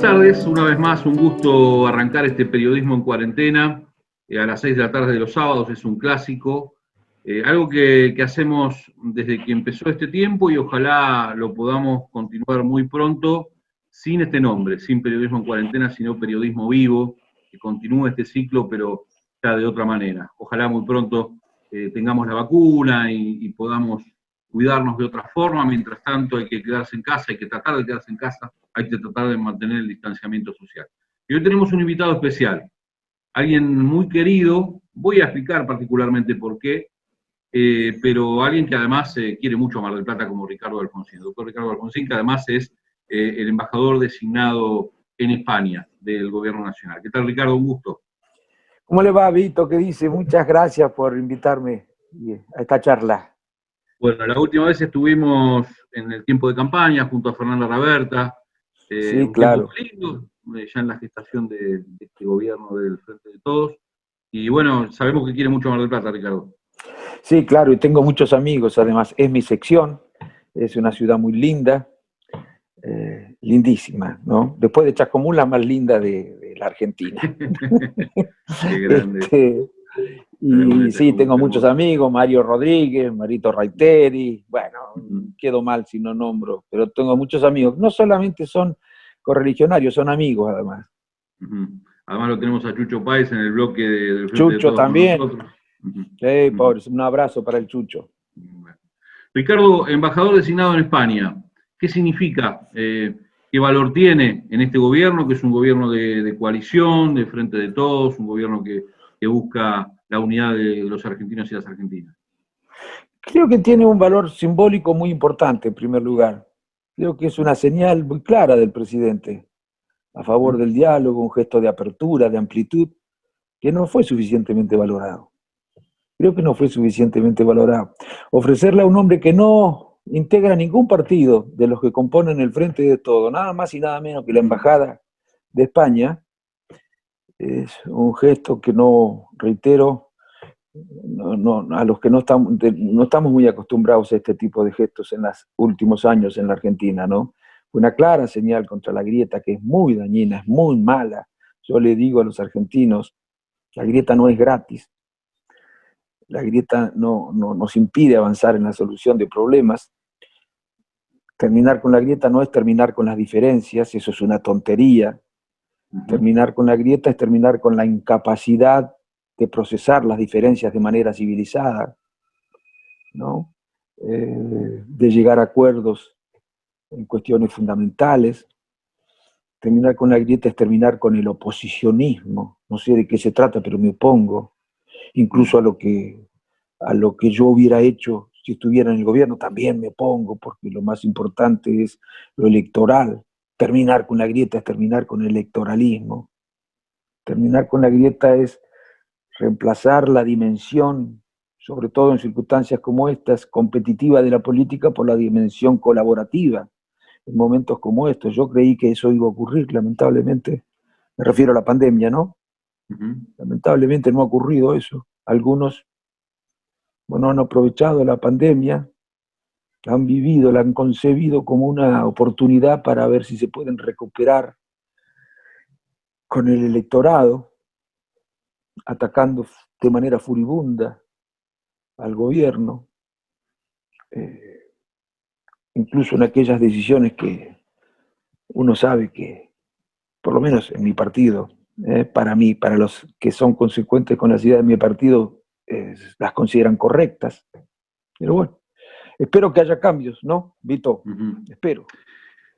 tardes, una vez más un gusto arrancar este periodismo en cuarentena a las 6 de la tarde de los sábados, es un clásico, algo que hacemos desde que empezó este tiempo y ojalá lo podamos continuar muy pronto sin este nombre, sin periodismo en cuarentena, sino periodismo vivo, que continúe este ciclo pero ya de otra manera. Ojalá muy pronto tengamos la vacuna y podamos cuidarnos de otra forma. Mientras tanto hay que quedarse en casa, hay que tratar de quedarse en casa, hay que tratar de mantener el distanciamiento social. Y hoy tenemos un invitado especial, alguien muy querido, voy a explicar particularmente por qué, pero alguien que además quiere mucho a Mar del Plata como Ricardo Alfonsín. El doctor Ricardo Alfonsín, que además es el embajador designado en España del Gobierno Nacional. ¿Qué tal, Ricardo? Un gusto. ¿Cómo le va, Vito? ¿Qué dice? Muchas gracias por invitarme a esta charla. Bueno, la última vez estuvimos en el tiempo de campaña junto a Fernanda Raberta, Sí, un claro. tiempo lindo, ya en la gestación de este gobierno del Frente de Todos. Y bueno, sabemos que quiere mucho Mar del Plata, Ricardo. Sí, claro, y tengo muchos amigos, además. Es mi sección, es una ciudad muy linda, lindísima, ¿no? Después de Chascomús, la más linda de la Argentina. Qué grande. Y sí, tengo muchos amigos, Mario Rodríguez, Marito Raiteri, bueno, quedo mal si no nombro, pero tengo muchos amigos. No solamente son correligionarios, son amigos además. Además lo tenemos a Chucho Páez en el bloque del Frente de Chucho Todos también. con nosotros. Sí, pobre, un abrazo para el Chucho. Ricardo, embajador designado en España, ¿qué significa? ¿Qué valor tiene en este gobierno, que es un gobierno de coalición, de Frente de Todos, un gobierno que busca la unidad de los argentinos y las argentinas? Creo que tiene un valor simbólico muy importante, en primer lugar. Creo que es una señal muy clara del presidente a favor del diálogo, un gesto de apertura, de amplitud, que no fue suficientemente valorado. Creo que no fue suficientemente valorado. Ofrecerle a un hombre que no integra ningún partido de los que componen el Frente de Todo, nada más y nada menos que la Embajada de España, es un gesto que no, reitero, a los que no estamos muy acostumbrados a este tipo de gestos en los últimos años en la Argentina, ¿no? Una clara señal contra la grieta que es muy dañina, es muy mala. Yo le digo a los argentinos, la grieta no es gratis. La grieta no nos impide avanzar en la solución de problemas. Terminar con la grieta no es terminar con las diferencias, eso es una tontería. Terminar con la grieta es terminar con la incapacidad de procesar las diferencias de manera civilizada, ¿no? De llegar a acuerdos en cuestiones fundamentales. Terminar con la grieta es terminar con el oposicionismo. No sé de qué se trata, pero me opongo. Incluso a lo que yo hubiera hecho si estuviera en el gobierno, también me opongo, porque lo más importante es lo electoral. Terminar con la grieta es terminar con el electoralismo. Terminar con la grieta es reemplazar la dimensión, sobre todo en circunstancias como estas, competitiva de la política por la dimensión colaborativa. En momentos como estos, yo creí que eso iba a ocurrir, lamentablemente, me refiero a la pandemia, ¿no? Lamentablemente no ha ocurrido eso. Algunos, bueno, han aprovechado la pandemia, la han vivido, la han concebido como una oportunidad para ver si se pueden recuperar con el electorado, atacando de manera furibunda al gobierno, incluso en aquellas decisiones que uno sabe que, por lo menos en mi partido, para mí, para los que son consecuentes con las ideas de mi partido, las consideran correctas. Pero bueno, espero que haya cambios, ¿no, Vito? Espero.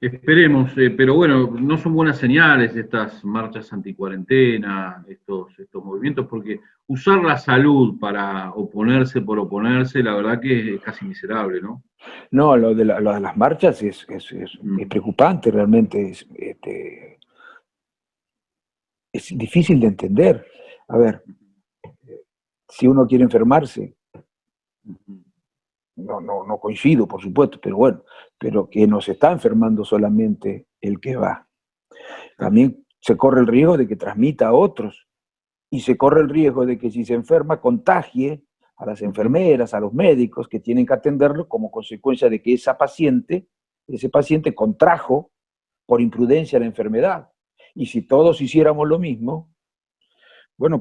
Esperemos, pero bueno, no son buenas señales estas marchas anticuarentena, estos movimientos, porque usar la salud para oponerse por oponerse, la verdad que es casi miserable, ¿no? No, lo de las marchas es preocupante realmente, es difícil de entender. A ver, si uno quiere enfermarse, no coincido, por supuesto, pero bueno, pero que no se está enfermando solamente el que va. También se corre el riesgo de que transmita a otros, y se corre el riesgo de que si se enferma contagie a las enfermeras, a los médicos que tienen que atenderlo como consecuencia de que ese paciente contrajo por imprudencia la enfermedad. Y si todos hiciéramos lo mismo, bueno,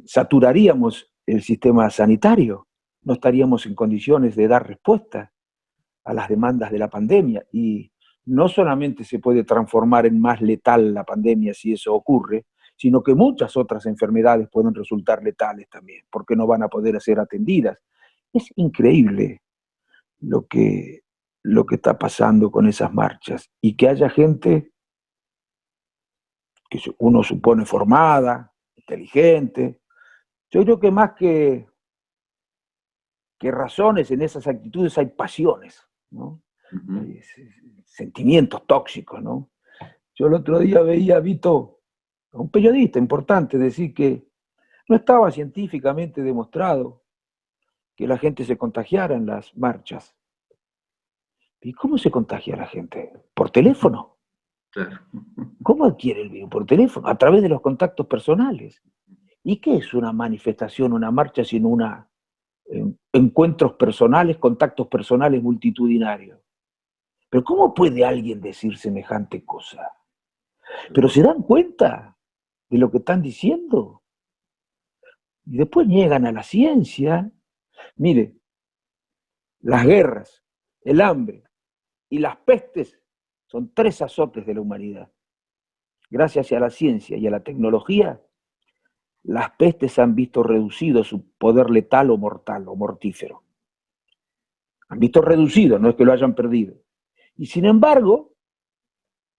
saturaríamos el sistema sanitario, no estaríamos en condiciones de dar respuesta a las demandas de la pandemia. Y no solamente se puede transformar en más letal la pandemia si eso ocurre, sino que muchas otras enfermedades pueden resultar letales también, porque no van a poder ser atendidas. Es increíble lo que está pasando con esas marchas, y que haya gente que uno supone formada, inteligente. Yo creo que más que razones en esas actitudes hay pasiones, ¿no? Hay sentimientos tóxicos, ¿no? Yo el otro día veía a Vito, a un periodista importante, decir que no estaba científicamente demostrado que la gente se contagiara en las marchas. ¿Y cómo se contagia la gente? ¿Por teléfono? Claro. ¿Cómo adquiere el virus? Por teléfono, a través de los contactos personales. ¿Y qué es una manifestación, una marcha, sino encuentros personales, contactos personales multitudinarios? Pero ¿cómo puede alguien decir semejante cosa? ¿Pero se dan cuenta de lo que están diciendo? Y después niegan a la ciencia. Mire, las guerras, el hambre y las pestes son 3 azotes de la humanidad. Gracias a la ciencia y a la tecnología, las pestes han visto reducido su poder letal o mortal o mortífero. Han visto reducido, no es que lo hayan perdido. Y sin embargo,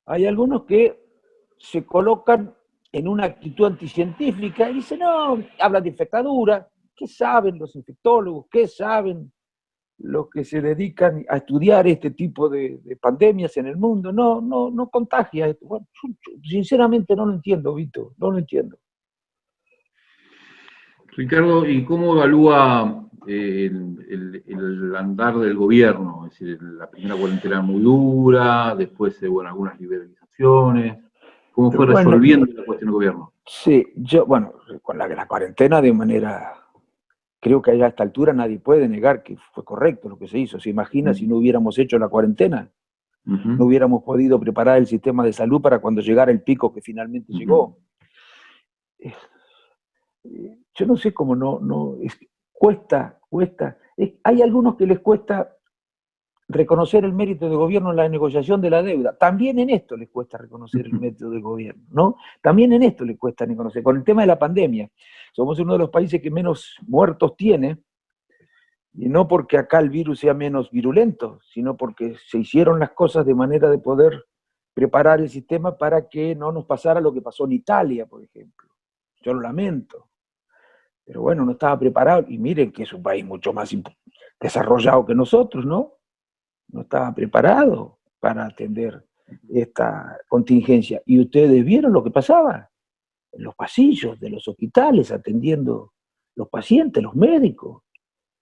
hay algunos que se colocan en una actitud anticientífica y dicen, no, hablan de infectadura. ¿Qué saben los infectólogos? ¿Qué saben los que se dedican a estudiar este tipo de pandemias en el mundo? No contagia esto. Bueno, yo sinceramente no lo entiendo, Vito, no lo entiendo. Ricardo, ¿y cómo evalúa el andar del gobierno? Es decir, la primera cuarentena muy dura, después bueno, algunas liberalizaciones. ¿Cómo fue resolviendo la cuestión del gobierno? Sí, con la cuarentena de manera... Creo que a esta altura nadie puede negar que fue correcto lo que se hizo. ¿Se imagina si no hubiéramos hecho la cuarentena? No hubiéramos podido preparar el sistema de salud para cuando llegara el pico que finalmente llegó. Yo no sé cómo cuesta. Hay algunos que les cuesta reconocer el mérito del gobierno en la negociación de la deuda. También en esto les cuesta reconocer el mérito del gobierno, ¿no? También en esto les cuesta reconocer. Con el tema de la pandemia, somos uno de los países que menos muertos tiene, y no porque acá el virus sea menos virulento, sino porque se hicieron las cosas de manera de poder preparar el sistema para que no nos pasara lo que pasó en Italia, por ejemplo. Yo lo lamento. Pero bueno, no estaba preparado, y miren que es un país mucho más desarrollado que nosotros, ¿no? No estaba preparado para atender esta contingencia. Y ustedes vieron lo que pasaba en los pasillos de los hospitales atendiendo los pacientes, los médicos,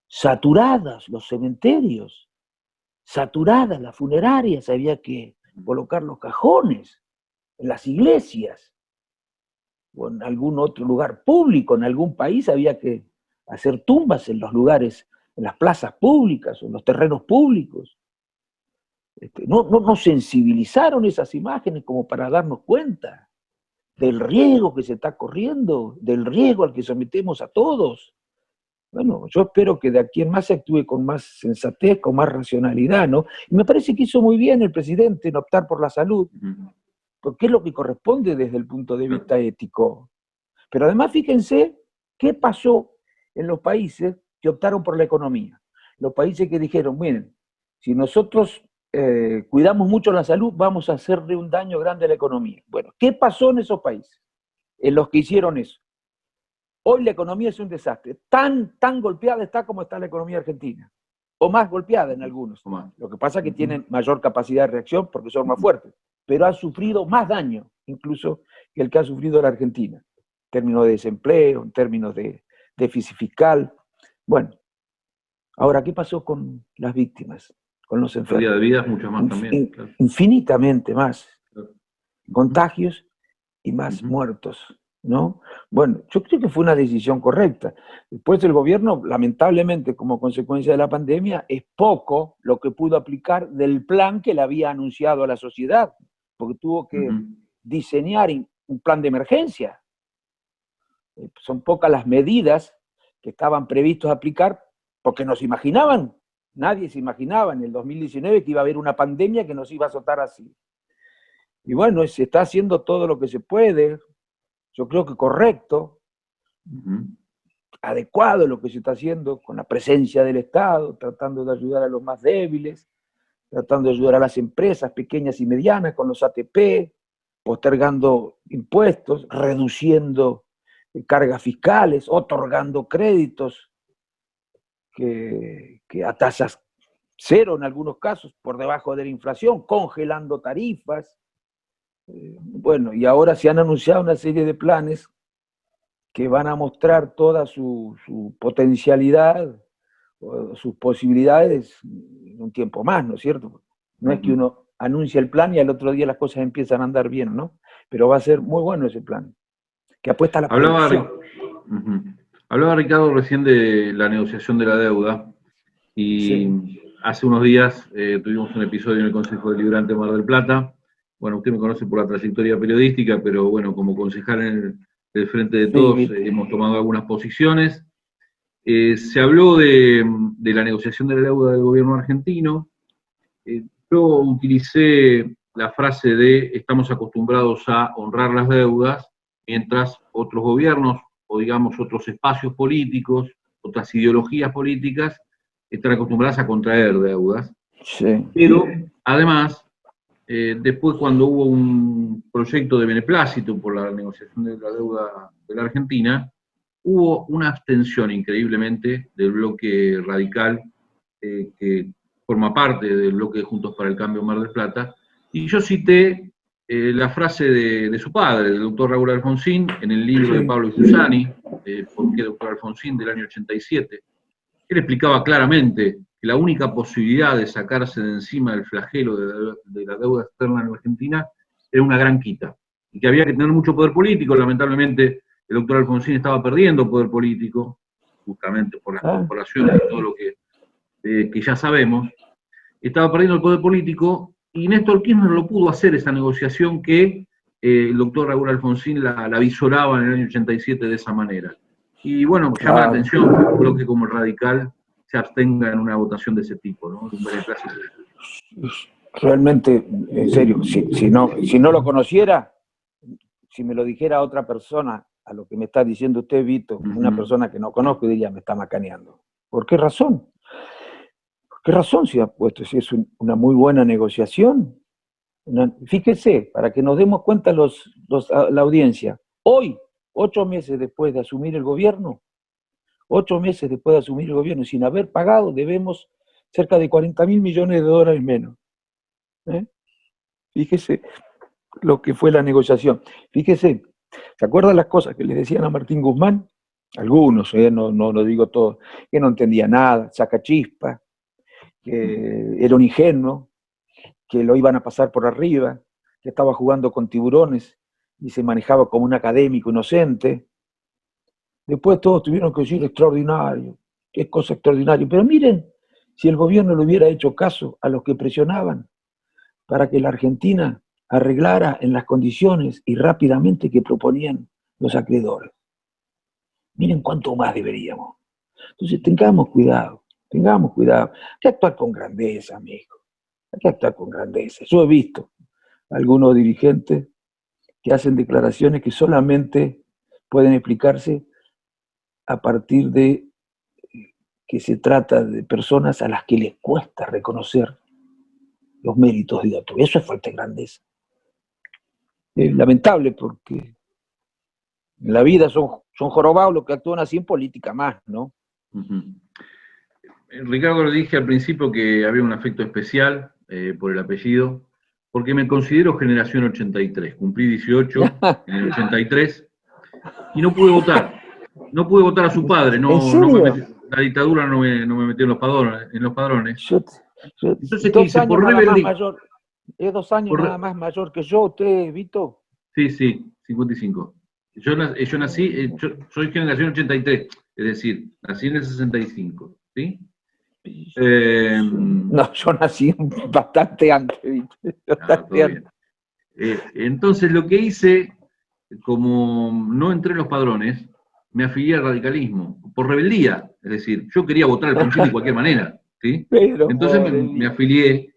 saturadas los cementerios, saturadas las funerarias, había que colocar los cajones en las iglesias o en algún otro lugar público, en algún país había que hacer tumbas en los lugares, en las plazas públicas o en los terrenos públicos. No sensibilizaron esas imágenes como para darnos cuenta del riesgo que se está corriendo, del riesgo al que sometemos a todos. Bueno, yo espero que de aquí en más se actúe con más sensatez, con más racionalidad, ¿no? Y me parece que hizo muy bien el presidente en optar por la salud, porque es lo que corresponde desde el punto de vista ético. Pero además fíjense qué pasó en los países que optaron por la economía. Los países que dijeron, miren, si nosotros cuidamos mucho la salud, vamos a hacerle un daño grande a la economía. Bueno, ¿qué pasó en esos países? En los que hicieron eso. Hoy la economía es un desastre. Tan golpeada está como está la economía argentina. O más golpeada en algunos. Lo que pasa es que tienen mayor capacidad de reacción porque son más fuertes. Pero han sufrido más daño, incluso, que el que ha sufrido la Argentina. En términos de desempleo, en términos de déficit fiscal. Bueno, ahora, ¿qué pasó con las víctimas? Con los enfermos. Pérdida de vidas, mucho más también. Claro. Infinitamente más. Claro. Contagios y más muertos, ¿no? Bueno, yo creo que fue una decisión correcta. Después el gobierno, lamentablemente, como consecuencia de la pandemia, es poco lo que pudo aplicar del plan que le había anunciado a la sociedad, porque tuvo que diseñar un plan de emergencia. Son pocas las medidas que estaban previstos aplicar, porque nadie se imaginaba en el 2019 que iba a haber una pandemia que nos iba a azotar así. Y bueno, se está haciendo todo lo que se puede, yo creo que correcto, adecuado lo que se está haciendo, con la presencia del Estado, tratando de ayudar a los más débiles, tratando de ayudar a las empresas pequeñas y medianas con los ATP, postergando impuestos, reduciendo cargas fiscales, otorgando créditos que a tasas cero en algunos casos, por debajo de la inflación, congelando tarifas. Bueno, y ahora se han anunciado una serie de planes que van a mostrar toda su potencialidad, sus posibilidades en un tiempo más, ¿no es cierto? No es que uno anuncia el plan y al otro día las cosas empiezan a andar bien, ¿no? Pero va a ser muy bueno ese plan, que apuesta a la producción. Hablaba Ricardo recién de la negociación de la deuda y hace unos días tuvimos un episodio en el Consejo Deliberante de Mar del Plata. Bueno, usted me conoce por la trayectoria periodística, pero bueno, como concejal del Frente de Todos hemos tomado algunas posiciones. Se habló de la negociación de la deuda del gobierno argentino. Yo utilicé la frase de estamos acostumbrados a honrar las deudas, mientras otros gobiernos, o digamos otros espacios políticos, otras ideologías políticas, están acostumbradas a contraer deudas. Sí. Pero, además, después cuando hubo un proyecto de beneplácito por la negociación de la deuda de la Argentina, hubo una abstención increíblemente del bloque radical que forma parte del bloque de Juntos para el Cambio Mar del Plata, y yo cité la frase de su padre, del doctor Raúl Alfonsín, en el libro de Pablo Giussani, ¿Por qué doctor Alfonsín?, del año 87. Él explicaba claramente que la única posibilidad de sacarse de encima del flagelo de la deuda externa en Argentina era una gran quita, y que había que tener mucho poder político. Lamentablemente el doctor Alfonsín estaba perdiendo poder político, justamente por las corporaciones y todo lo que ya sabemos, estaba perdiendo el poder político, y Néstor Kirchner no pudo hacer esa negociación que el doctor Raúl Alfonsín la visoraba en el año 87 de esa manera. Y bueno, llama la atención que un bloque como el radical se abstenga en una votación de ese tipo, ¿no? De un beneplácito. Realmente, en serio, si no lo conociera, si me lo dijera otra persona, a lo que me está diciendo usted, Vito, una persona que no conozco, diría, me está macaneando. ¿Por qué razón? ¿Por qué razón se ha puesto? Si es una muy buena negociación. Fíjese, para que nos demos cuenta la audiencia, hoy, 8 meses después de asumir el gobierno, 8 meses después de asumir el gobierno, sin haber pagado, debemos cerca de 40.000 millones de dólares menos. Fíjese lo que fue la negociación. Fíjese, ¿se acuerdan las cosas que le decían a Martín Guzmán? Algunos, no lo digo todo, que no entendía nada, sacachispa, que era un ingenuo, que lo iban a pasar por arriba, que estaba jugando con tiburones y se manejaba como un académico inocente. Después todos tuvieron que decir extraordinario, qué cosa extraordinaria. Pero miren, si el gobierno le hubiera hecho caso a los que presionaban para que la Argentina arreglara en las condiciones y rápidamente que proponían los acreedores. Miren cuánto más deberíamos. Entonces tengamos cuidado. Hay que actuar con grandeza, amigo. Hay que actuar con grandeza. Yo he visto algunos dirigentes que hacen declaraciones que solamente pueden explicarse a partir de que se trata de personas a las que les cuesta reconocer los méritos de otros. Eso es falta de grandeza. Es lamentable porque en la vida son jorobados los que actúan así, en política más, ¿no? Ricardo, le dije al principio que había un afecto especial por el apellido, porque me considero generación 83. Cumplí 18 en el 83 y no pude votar. No pude votar a su padre. ¿En serio? La dictadura no me metió en los padrones. Entonces, 2 años nada más mayor. ¿Es 2 años nada más mayor que yo, usted, Vito? Sí, 55. Yo nací, soy generación 83, es decir, nací en el 65, ¿sí? No, yo nací bastante antes, Vito. Bastante antes. Entonces lo que hice, como no entré en los padrones, me afilié al radicalismo, por rebeldía. Es decir, yo quería votar a Alfonsín de cualquier manera, ¿sí? Pero Entonces por me el... afilié.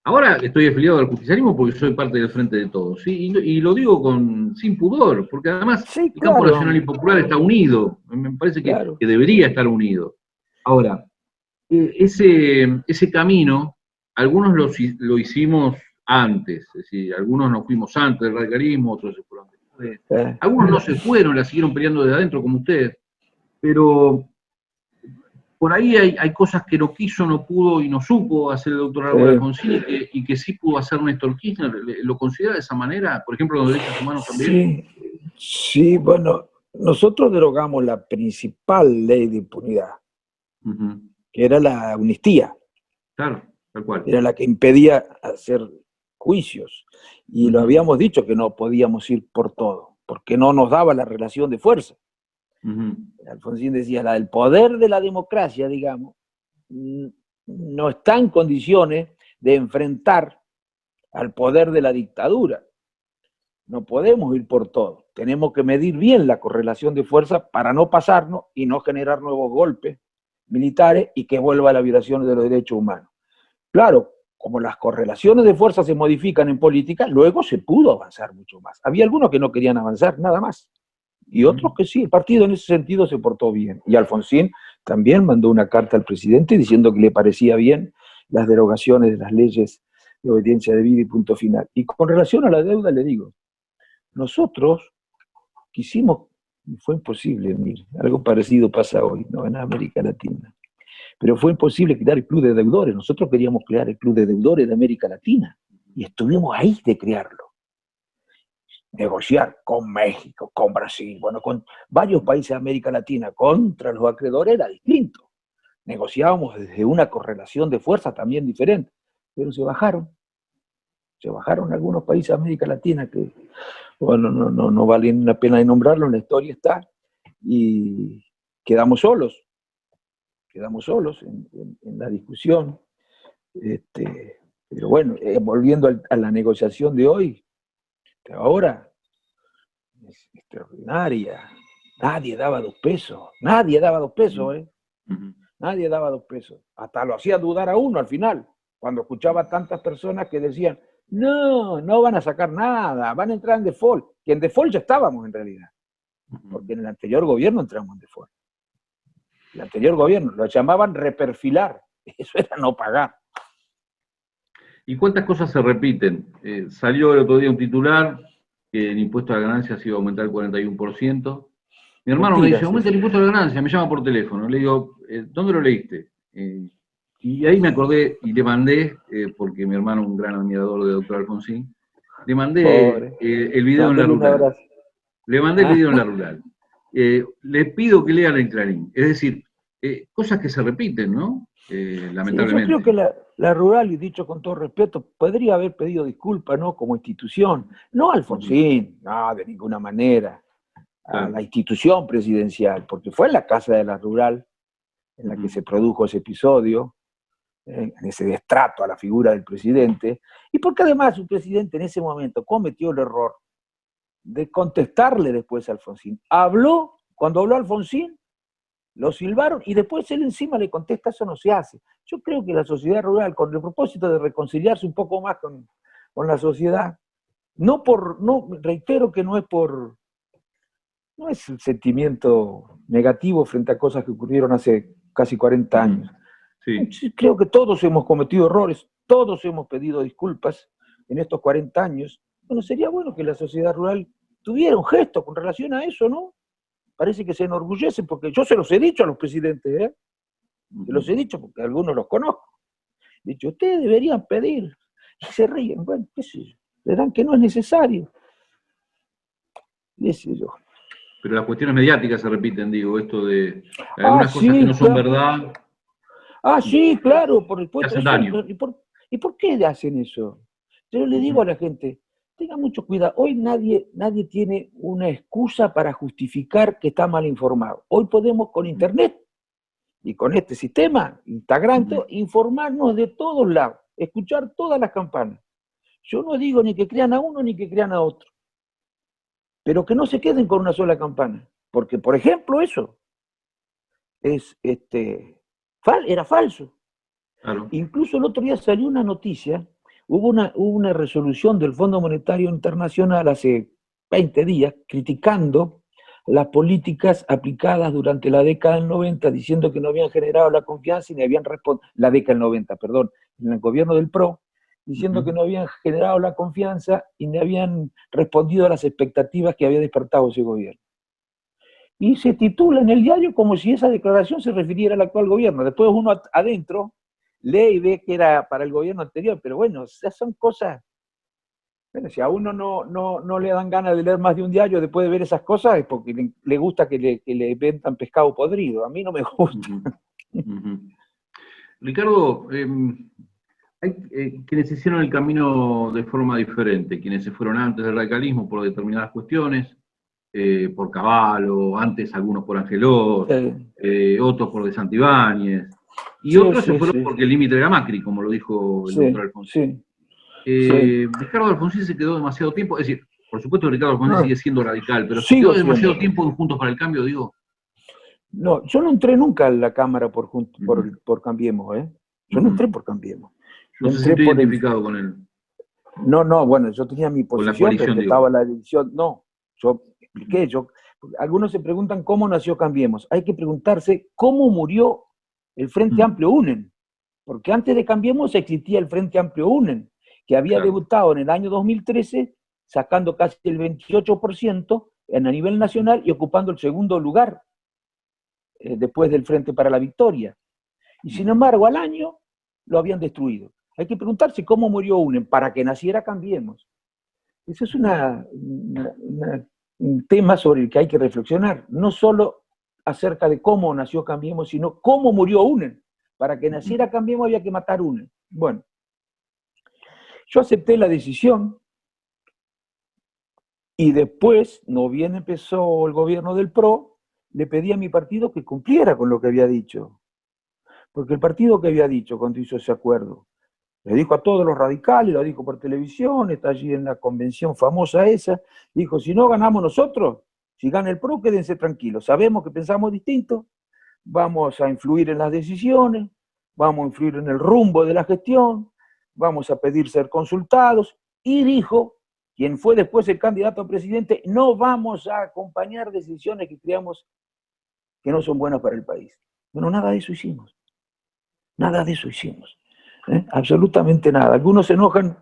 Ahora estoy afiliado al justicialismo porque soy parte del Frente de Todos, ¿sí? Y lo digo sin pudor, porque además Sí, el campo nacional y claro, popular está unido, me parece claro. que debería estar unido. Ahora, ese camino, algunos lo hicimos antes, es decir, algunos nos fuimos antes del radicalismo, otros se fueron después. Eh, Algunos no se fueron, la siguieron peleando desde adentro como ustedes, pero por ahí hay cosas que no quiso, no pudo y no supo hacer el doctor Álvaro eh, Alfonsín y que sí pudo hacer Néstor Kirchner. ¿Lo considera de esa manera? Por ejemplo, los derechos humanos también. sí, sí, bueno, nosotros derogamos la principal ley de impunidad, Ujú. que era la amnistía, Claro, tal cual. era la que impedía hacer juicios. Y lo Ujú, habíamos dicho que no podíamos ir por todo, porque no nos daba la relación de fuerza. ujú, Alfonsín decía, el poder de la democracia, digamos, no está en condiciones de enfrentar al poder de la dictadura. No podemos ir por todo. Tenemos que medir bien la correlación de fuerza para no pasarnos y no generar nuevos golpes militares y que vuelva a la violación de los derechos humanos. Claro, como las correlaciones de fuerza se modifican en política, luego se pudo avanzar mucho más. Había algunos que no querían avanzar, nada más. Y otros ujú. que sí, el partido en ese sentido se portó bien. Y Alfonsín también mandó una carta al presidente diciendo que le parecía bien las derogaciones de las leyes de obediencia debida y punto final. Y con relación a la deuda, le digo, nosotros quisimos, y fue imposible, mire, algo parecido pasa hoy, ¿no? En América Latina. Pero fue imposible crear el Club de Deudores. Nosotros queríamos crear el Club de Deudores de América Latina. Y estuvimos ahí de crearlo. Negociar con México, con Brasil, bueno, con varios países de América Latina contra los acreedores era distinto. Negociábamos desde una correlación de fuerza también diferente. Pero se bajaron algunos países de América Latina que, bueno, no vale la pena de nombrarlo, en la historia está, y quedamos solos en la discusión. Pero bueno, volviendo a la negociación de hoy, que ahora es extraordinaria. Nadie daba 2 pesos, nadie daba dos Ujú, pesos, ujú. nadie daba 2 pesos. Hasta lo hacía dudar a uno al final, cuando escuchaba tantas personas que decían, no van a sacar nada, van a entrar en default, que en default ya estábamos en realidad, porque en el anterior gobierno entramos en default. El anterior gobierno lo llamaban reperfilar, eso era no pagar. ¿Y cuántas cosas se repiten? Salió el otro día un titular que el impuesto a la ganancia se iba a aumentar el 41%. Mi hermano me dice, Mentiras aumenta eso. el impuesto a la ganancia, me llama por teléfono. Le digo, ¿dónde lo leíste? Y ahí me acordé y le mandé, porque mi hermano es un gran admirador de doctor Alfonsín, le mandé Pobre. el video en la Mándale un rural. abrazo. Le mandé el Ah, video en la rural. Le pido que lean el Clarín. Es decir, cosas que se repiten, ¿no? sí, yo creo Lamentablemente. que la rural, y dicho con todo respeto, podría haber pedido disculpas, ¿no? Como institución. No a Ujú, Alfonsín, no, de ninguna manera. A claro. la institución presidencial, porque fue en la Casa de la Rural en la que Ujú, se produjo ese episodio, en ese destrato a la figura del presidente, y porque además un presidente en ese momento cometió el error de contestarle después a Alfonsín. Cuando habló Alfonsín, lo silbaron y después él encima le contesta, eso no se hace. Yo creo que la sociedad rural, con el propósito de reconciliarse un poco más con la sociedad, reitero que no es el sentimiento negativo frente a cosas que ocurrieron hace casi 40 ujú. años. Sí. Creo que todos hemos cometido errores, todos hemos pedido disculpas en estos 40 años. Bueno, sería bueno que la sociedad rural tuviera un gesto con relación a eso, ¿no? Parece que se enorgullece, porque yo se los he dicho a los presidentes, ¿eh? Se Ujú. los he dicho porque algunos los conozco. He dicho, ustedes deberían pedir. Y se ríen, bueno, qué sé yo. Verán que no es necesario, qué sé yo. Pero las cuestiones mediáticas se repiten, digo, esto de Ah, algunas cosas que sí, no son claro. verdad Ah, sí, claro, por que supuesto. hacen daño. ¿Y por qué hacen eso? Yo le digo Ujú, a la gente, tenga mucho cuidado. Hoy nadie tiene una excusa para justificar que está mal informado. Hoy podemos con ujú, Internet y con este sistema, Instagram, ujú, informarnos de todos lados, escuchar todas las campanas. Yo no digo ni que crean a uno ni que crean a otro, pero que no se queden con una sola campana, porque, por ejemplo, eso es, era falso. Claro. Incluso el otro día salió una noticia, hubo una resolución del Fondo Monetario Internacional hace 20 días criticando las políticas aplicadas durante la década del 90, diciendo que no habían generado la confianza y ni habían respondido, la década del 90, perdón, en el gobierno del PRO, diciendo que no habían generado la confianza y ni habían respondido a las expectativas que había despertado ese gobierno. Y se titula en el diario como si esa declaración se refiriera al actual gobierno. Después uno adentro lee y ve que era para el gobierno anterior, pero bueno, son cosas. Bueno, si a uno no le dan ganas de leer más de un diario después de ver esas cosas, es porque le gusta que le vendan pescado podrido. A mí no me gusta. Ricardo, hay quienes hicieron el camino de forma diferente, quienes se fueron antes del radicalismo por determinadas cuestiones, por Cavallo, antes algunos por Angelós, otros por De Santibáñez, y otros se fueron porque el límite era Macri, como lo dijo el doctor Alfonsín. Ricardo Alfonsín se quedó demasiado tiempo, es decir, por supuesto Ricardo Alfonsín sigue siendo radical, pero se quedó demasiado tiempo en Juntos para el Cambio, digo. No, yo no entré nunca en la Cámara por Cambiemos, ¿eh? Yo no entré por Cambiemos. No se sintió identificado con él. No, bueno, yo tenía mi posición, respetaba la división. No, yo expliqué, algunos se preguntan cómo nació Cambiemos. Hay que preguntarse cómo murió el Frente Amplio UNEN, porque antes de Cambiemos existía el Frente Amplio UNEN, que había debutado en el año 2013, sacando casi el 28% a nivel nacional y ocupando el segundo lugar después del Frente para la Victoria. Y sin embargo, al año lo habían destruido. Hay que preguntarse cómo murió UNEN para que naciera Cambiemos. Ese es un tema sobre el que hay que reflexionar, no solo acerca de cómo nació Cambiemos, sino cómo murió UNEN. Para que naciera Cambiemos había que matar UNEN. Bueno, yo acepté la decisión y después, no bien empezó el gobierno del PRO, le pedí a mi partido que cumpliera con lo que había dicho. Porque el partido que había dicho cuando hizo ese acuerdo, le dijo a todos los radicales, lo dijo por televisión, está allí en la convención famosa esa, dijo, si no ganamos nosotros, si gana el PRO, quédense tranquilos, sabemos que pensamos distinto, vamos a influir en las decisiones, vamos a influir en el rumbo de la gestión, vamos a pedir ser consultados, y dijo, quien fue después el candidato a presidente, no vamos a acompañar decisiones que creamos que no son buenas para el país. Bueno, nada de eso hicimos. Nada de eso hicimos. Absolutamente nada. Algunos se enojan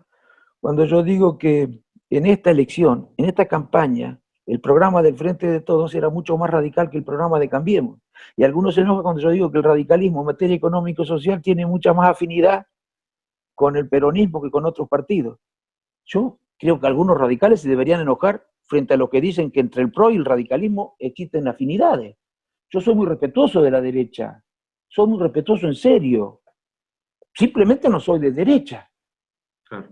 cuando yo digo que en esta elección, en esta campaña, el programa del Frente de Todos era mucho más radical que el programa de Cambiemos. Y algunos se enojan cuando yo digo que el radicalismo en materia económico-social tiene mucha más afinidad con el peronismo que con otros partidos. Yo creo que algunos radicales se deberían enojar frente a lo que dicen que entre el PRO y el radicalismo existen afinidades. Yo soy muy respetuoso de la derecha, soy muy respetuoso en serio. Simplemente no soy de derecha. Claro.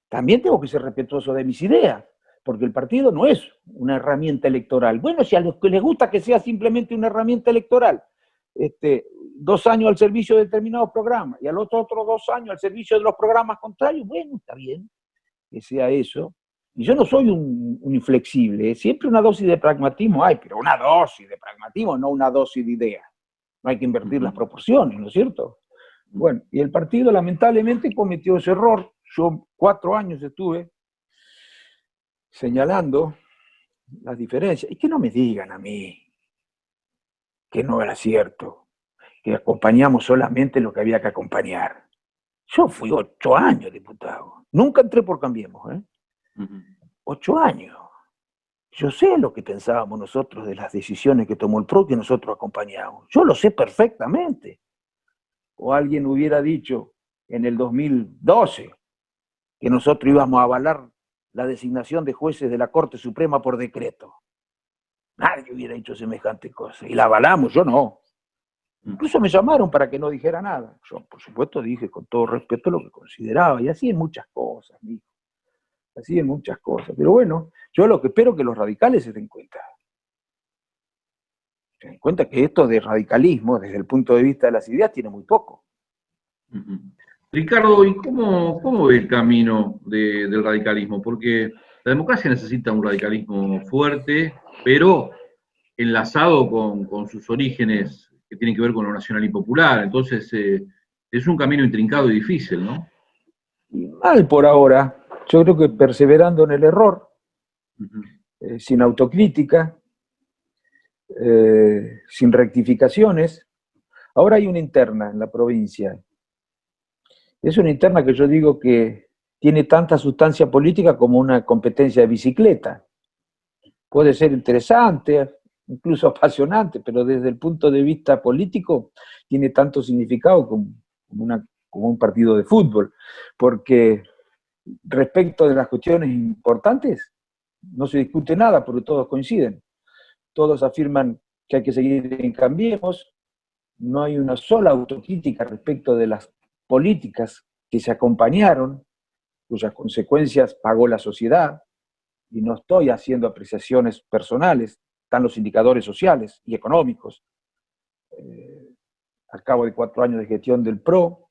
También tengo que ser respetuoso de mis ideas, porque el partido no es una herramienta electoral. Bueno, si a los que les gusta que sea simplemente una herramienta electoral, 2 años al servicio de determinados programas y al otros 2 años al servicio de los programas contrarios, bueno, está bien que sea eso. Y yo no soy un inflexible, siempre una dosis de pragmatismo hay, pero una dosis de pragmatismo, no una dosis de ideas. No hay que invertir las proporciones, ¿no es cierto? Bueno, y el partido lamentablemente cometió ese error. Yo 4 años estuve señalando las diferencias. Y que no me digan a mí que no era cierto, que acompañamos solamente lo que había que acompañar. Yo fui 8 años diputado. Nunca entré por Cambiemos, 8 años. Yo sé lo que pensábamos nosotros de las decisiones que tomó el PRO que nosotros acompañamos. Yo lo sé perfectamente. O alguien hubiera dicho en el 2012 que nosotros íbamos a avalar la designación de jueces de la Corte Suprema por decreto. Nadie hubiera dicho semejante cosa. Y la avalamos, yo no. Incluso me llamaron para que no dijera nada. Yo, por supuesto, dije con todo respeto lo que consideraba. Y así en muchas cosas, mijo. Así en muchas cosas. Pero bueno, yo lo que espero es que los radicales se den cuenta. Se den cuenta que esto de radicalismo, desde el punto de vista de las ideas, tiene muy poco. Ricardo, ¿y cómo ve el camino del radicalismo? Porque la democracia necesita un radicalismo fuerte, pero enlazado con sus orígenes que tienen que ver con lo nacional y popular. Entonces, es un camino intrincado y difícil, ¿no? Y mal por ahora. Yo creo que perseverando en el error, Ujú. sin autocrítica, sin rectificaciones. Ahora hay una interna en la provincia. Es una interna que yo digo que tiene tanta sustancia política como una competencia de bicicleta. Puede ser interesante, incluso apasionante, pero desde el punto de vista político tiene tanto significado como un partido de fútbol, porque respecto de las cuestiones importantes no se discute nada, porque todos coinciden. Todos afirman que hay que seguir en Cambiemos, no hay una sola autocrítica respecto de las políticas que se acompañaron, cuyas consecuencias pagó la sociedad, y no estoy haciendo apreciaciones personales, están los indicadores sociales y económicos. Al cabo de 4 años de gestión del PRO,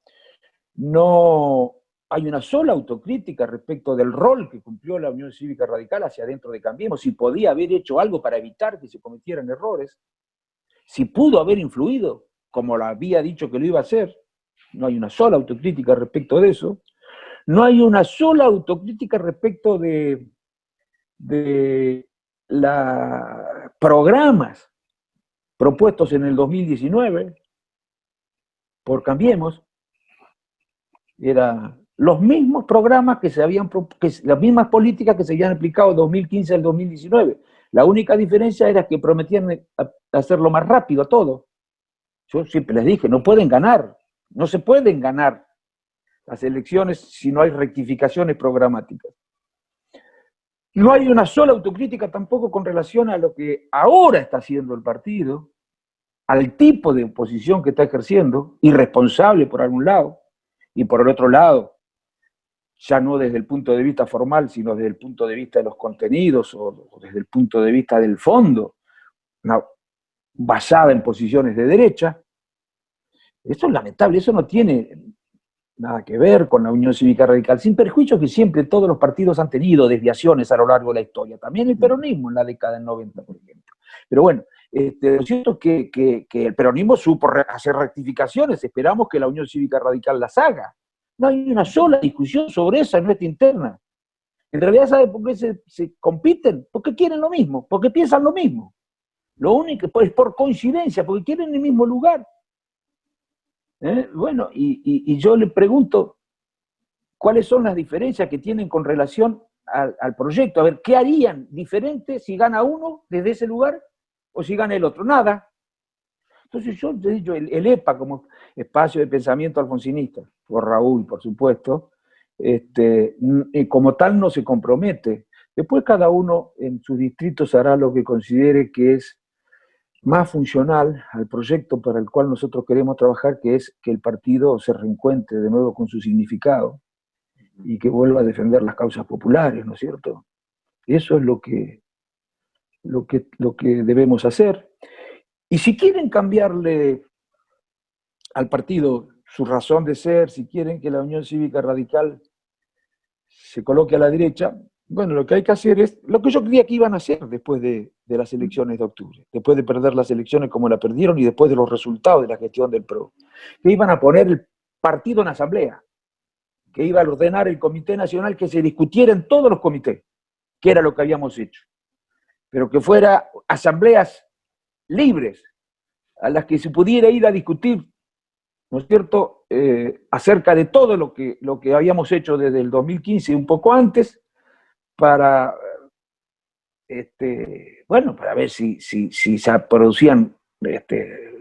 no hay una sola autocrítica respecto del rol que cumplió la Unión Cívica Radical hacia adentro de Cambiemos, si podía haber hecho algo para evitar que se cometieran errores, si pudo haber influido, como lo había dicho que lo iba a hacer. No hay una sola autocrítica respecto de eso. No hay una sola autocrítica respecto de los programas propuestos en el 2019 por Cambiemos. Eran los mismos programas que las mismas políticas que se habían aplicado del 2015 al 2019. La única diferencia era que prometían hacerlo más rápido todo. Yo siempre les dije, no pueden ganar, no se pueden ganar las elecciones si no hay rectificaciones programáticas. No hay una sola autocrítica tampoco con relación a lo que ahora está haciendo el partido, al tipo de oposición que está ejerciendo, irresponsable por algún lado, y por el otro lado, ya no desde el punto de vista formal, sino desde el punto de vista de los contenidos o desde el punto de vista del fondo, basada en posiciones de derecha. Eso es lamentable, eso no tiene nada que ver con la Unión Cívica Radical, sin perjuicio que siempre todos los partidos han tenido desviaciones a lo largo de la historia, también el peronismo en la década del 90, por ejemplo. Pero bueno, lo cierto es que el peronismo supo hacer rectificaciones, esperamos que la Unión Cívica Radical las haga. No hay una sola discusión sobre esa en nuestra interna. En realidad, ¿sabe por qué se compiten? Porque quieren lo mismo, porque piensan lo mismo. Lo único es por coincidencia, porque quieren el mismo lugar. Bueno, y yo le pregunto, ¿cuáles son las diferencias que tienen con relación al proyecto? A ver, ¿qué harían diferente si gana uno desde ese lugar o si gana el otro? Nada. Entonces yo te he dicho, el EPA como espacio de pensamiento alfonsinista, por Raúl, por supuesto, como tal no se compromete. Después cada uno en sus distritos hará lo que considere que es más funcional al proyecto para el cual nosotros queremos trabajar, que es que el partido se reencuentre de nuevo con su significado y que vuelva a defender las causas populares, ¿no es cierto? Eso es lo que debemos hacer. Y si quieren cambiarle al partido su razón de ser, si quieren que la Unión Cívica Radical se coloque a la derecha, bueno, lo que hay que hacer es lo que yo creía que iban a hacer después de las elecciones de octubre, después de perder las elecciones como la perdieron y después de los resultados de la gestión del PRO, que iban a poner el partido en asamblea, que iba a ordenar el Comité Nacional que se discutiera en todos los comités, que era lo que habíamos hecho, pero que fuera asambleas libres, a las que se pudiera ir a discutir, ¿no es cierto?, acerca de todo lo que habíamos hecho desde el 2015 y un poco antes, para, bueno, para ver si se producían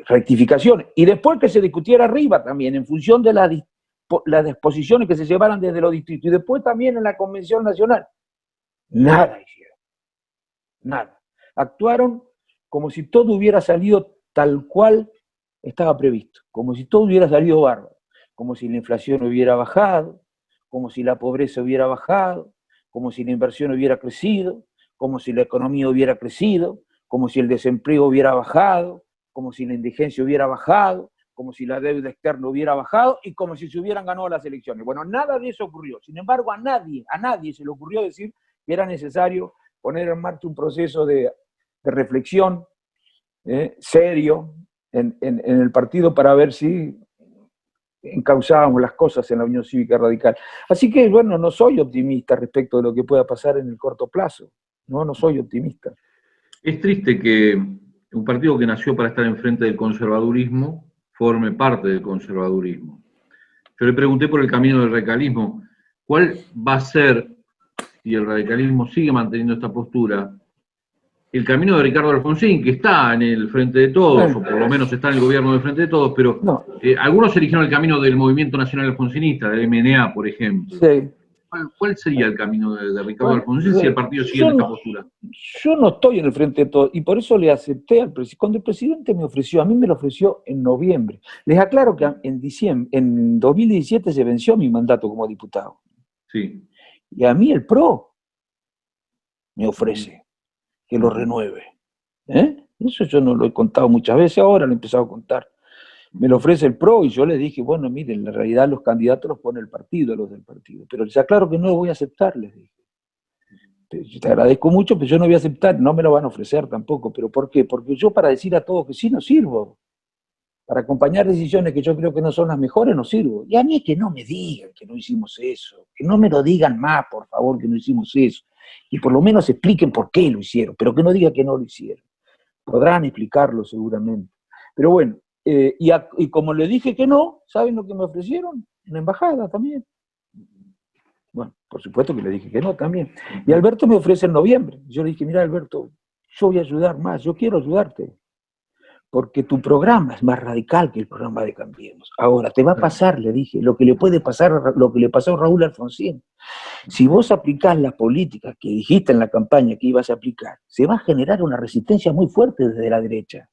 rectificaciones. Y después que se discutiera arriba también, en función de las disposiciones que se llevaran desde los distritos. Y después también en la Convención Nacional. Nada hicieron. Nada. Actuaron como si todo hubiera salido tal cual estaba previsto. Como si todo hubiera salido bárbaro. Como si la inflación hubiera bajado, como si la pobreza hubiera bajado, como si la inversión hubiera crecido, como si la economía hubiera crecido, como si el desempleo hubiera bajado, como si la indigencia hubiera bajado, como si la deuda externa hubiera bajado y como si se hubieran ganado las elecciones. Bueno, nada de eso ocurrió. Sin embargo, a nadie se le ocurrió decir que era necesario poner en marcha un proceso de reflexión serio en el partido para ver si encauzábamos las cosas en la Unión Cívica Radical. Así que, bueno, no soy optimista respecto de lo que pueda pasar en el corto plazo. No soy optimista. Es triste que un partido que nació para estar enfrente del conservadurismo forme parte del conservadurismo. Yo le pregunté por el camino del radicalismo. ¿Cuál va a ser, si el radicalismo sigue manteniendo esta postura, el camino de Ricardo Alfonsín, que está en el Frente de Todos, o por lo menos está en el gobierno del Frente de Todos, pero no. Algunos eligieron el camino del Movimiento Nacional Alfonsinista, del MNA, por ejemplo. Sí. ¿Cuál sería el camino de Ricardo Alfonsín si el partido sigue en esta postura? Yo no estoy en el Frente de Todos, y por eso le acepté al presidente. Cuando el presidente me ofreció, a mí me lo ofreció en noviembre. Les aclaro que en 2017 se venció mi mandato como diputado. Sí. Y a mí el PRO me ofrece que lo renueve. Eso yo no lo he contado muchas veces, ahora lo he empezado a contar. Me lo ofrece el PRO y yo le dije, bueno, miren, en realidad los candidatos los pone el partido, los del partido. Pero les aclaro que no lo voy a aceptar, les dije. Yo te agradezco mucho, pero yo no voy a aceptar, no me lo van a ofrecer tampoco. ¿Pero por qué? Porque yo para decir a todos que sí no sirvo. Para acompañar decisiones que yo creo que no son las mejores no sirvo. Y a mí que no me digan que no hicimos eso, que no me lo digan más, por favor, que no hicimos eso. Y por lo menos expliquen por qué lo hicieron, pero que no digan que no lo hicieron. Podrán explicarlo seguramente. Pero bueno, y como le dije que no, ¿saben lo que me ofrecieron? Una embajada también. Bueno, por supuesto que le dije que no también. Y Alberto me ofrece en noviembre. Yo le dije, mira Alberto, yo voy a ayudar más, yo quiero ayudarte. Porque tu programa es más radical que el programa de Cambiemos. Ahora, te va a pasar, le dije, lo que le puede pasar, lo que le pasó a Raúl Alfonsín. Si vos aplicás las políticas que dijiste en la campaña que ibas a aplicar, se va a generar una resistencia muy fuerte desde la derecha.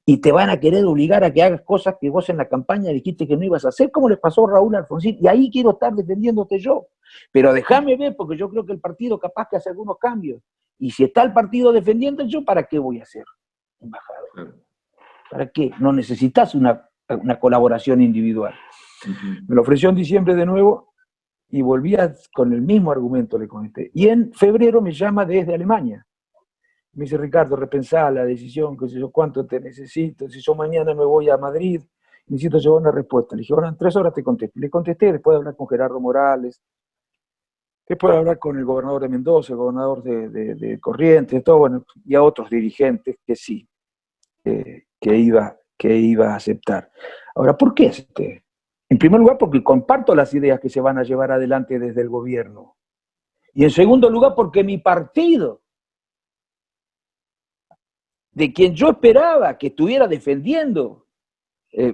Y te van a querer obligar a que hagas cosas que vos en la campaña dijiste que no ibas a hacer, como le pasó a Raúl Alfonsín. Y ahí quiero estar defendiéndote yo. Pero déjame ver, porque yo creo que el partido capaz que hace algunos cambios. Y si está el partido defendiendo, ¿yo para qué voy a hacer embajador? ¿Para qué? No necesitas una colaboración individual. Me lo ofreció en diciembre de nuevo y volvía con el mismo argumento, le comenté. Y en febrero me llama desde Alemania. Me dice, Ricardo, repensá la decisión, que sé yo, cuánto te necesito, si yo mañana me voy a Madrid, necesito llevar una respuesta. Le dije, bueno, en 3 horas te contesto. Le contesté, después de hablar con Gerardo Morales, después de hablar con el gobernador de Mendoza, el gobernador de Corrientes, todo, bueno, y a otros dirigentes que sí, que iba a aceptar. Ahora, ¿por qué acepté? En primer lugar, porque comparto las ideas que se van a llevar adelante desde el gobierno. Y en segundo lugar, porque mi partido, de quien yo esperaba que estuviera defendiendo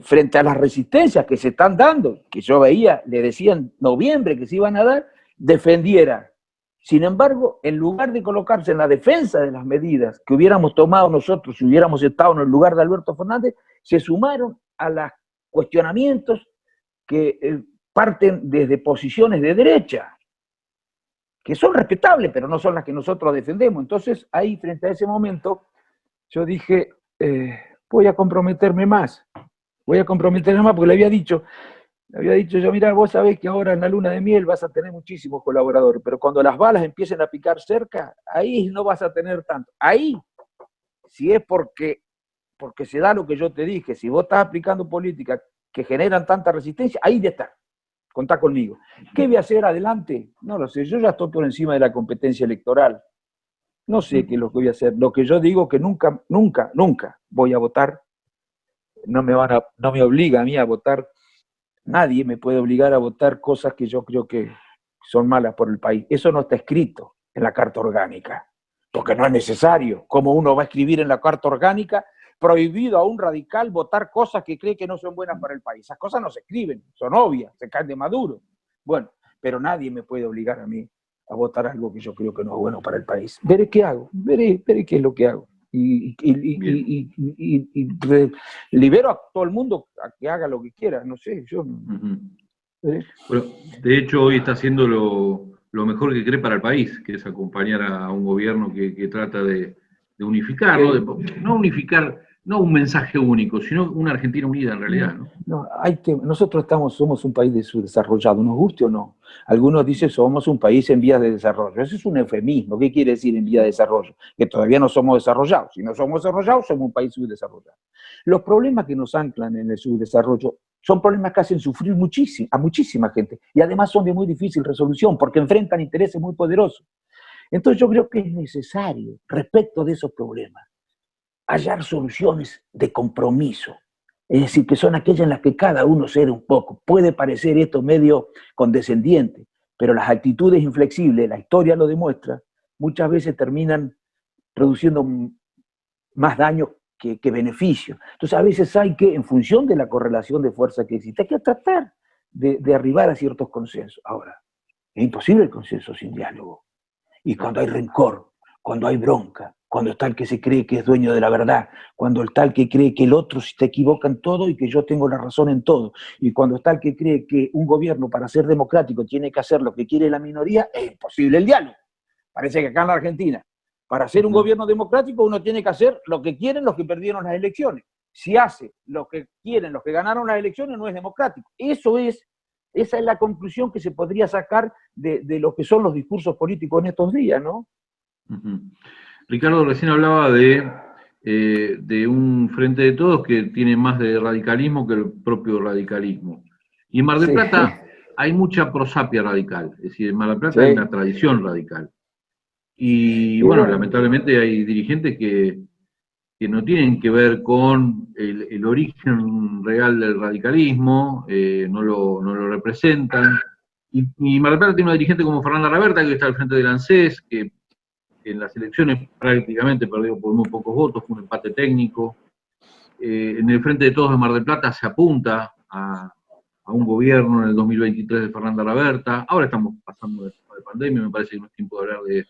frente a las resistencias que se están dando, que yo veía, le decía en noviembre que se iban a dar, defendiera. Sin embargo, en lugar de colocarse en la defensa de las medidas que hubiéramos tomado nosotros si hubiéramos estado en el lugar de Alberto Fernández, se sumaron a los cuestionamientos que parten desde posiciones de derecha, que son respetables, pero no son las que nosotros defendemos. Entonces, ahí, frente a ese momento, yo dije, voy a comprometerme más, porque le había dicho yo, mira, vos sabés que ahora en la luna de miel vas a tener muchísimos colaboradores, pero cuando las balas empiecen a picar cerca, ahí no vas a tener tanto. Ahí, si es porque se da lo que yo te dije, si vos estás aplicando políticas que generan tanta resistencia, ahí ya está, contá conmigo. ¿Qué voy a hacer adelante? No lo sé, yo ya estoy por encima de la competencia electoral. No sé qué es lo que voy a hacer. Lo que yo digo que nunca voy a votar. No me obliga a mí a votar. Nadie me puede obligar a votar cosas que yo creo que son malas por el país. Eso no está escrito en la Carta Orgánica, porque no es necesario. ¿Cómo uno va a escribir en la Carta Orgánica prohibido a un radical votar cosas que cree que no son buenas para el país? Esas cosas no se escriben, son obvias, se caen de Maduro. Bueno, pero nadie me puede obligar a mí a votar algo que yo creo que no es bueno para el país. Veré qué hago, veré qué es lo que hago. Y libero a todo el mundo a que haga lo que quiera, no sé, yo... Bueno, de hecho hoy está haciendo lo mejor que cree para el país, que es acompañar a un gobierno que trata de unificarlo, no unificar no un mensaje único, sino una Argentina unida en realidad, ¿no? No, nosotros somos un país subdesarrollado, nos guste o no. Algunos dicen somos un país en vías de desarrollo. Eso es un eufemismo. ¿Qué quiere decir en vías de desarrollo? Que todavía no somos desarrollados. Si no somos desarrollados, somos un país subdesarrollado. Los problemas que nos anclan en el subdesarrollo son problemas que hacen sufrir a muchísima gente. Y además son de muy difícil resolución porque enfrentan intereses muy poderosos. Entonces yo creo que es necesario, respecto de esos problemas, hallar soluciones de compromiso. Es decir, que son aquellas en las que cada uno cede un poco. Puede parecer esto medio condescendiente, pero las actitudes inflexibles, la historia lo demuestra, muchas veces terminan produciendo más daño que beneficio. Entonces a veces hay que, en función de la correlación de fuerza que existe, hay que tratar de arribar a ciertos consensos. Ahora, es imposible el consenso sin diálogo. Y cuando hay rencor, cuando hay bronca, cuando está el que se cree que es dueño de la verdad, cuando está el que cree que el otro se equivoca en todo y que yo tengo la razón en todo, y cuando está el que cree que un gobierno para ser democrático tiene que hacer lo que quiere la minoría, es imposible el diálogo. Parece que acá en la Argentina, para ser un gobierno democrático uno tiene que hacer lo que quieren los que perdieron las elecciones. Si hace lo que quieren los que ganaron las elecciones, no es democrático. Esa es la conclusión que se podría sacar de lo que son los discursos políticos en estos días, ¿no? Ricardo recién hablaba de un Frente de Todos que tiene más de radicalismo que el propio radicalismo. Y en Mar del Plata hay mucha prosapia radical, es decir, en Mar del Plata hay una tradición radical. Y bueno, lamentablemente hay dirigentes que no tienen que ver con el origen real del radicalismo, no lo representan. Y Mar del Plata tiene una dirigente como Fernanda Raberta, que está al frente del ANSES, que en las elecciones prácticamente perdió por muy pocos votos, fue un empate técnico. En el Frente de Todos de Mar del Plata se apunta a un gobierno en el 2023 de Fernanda Raberta. Ahora estamos pasando de pandemia, me parece que no es tiempo de hablar de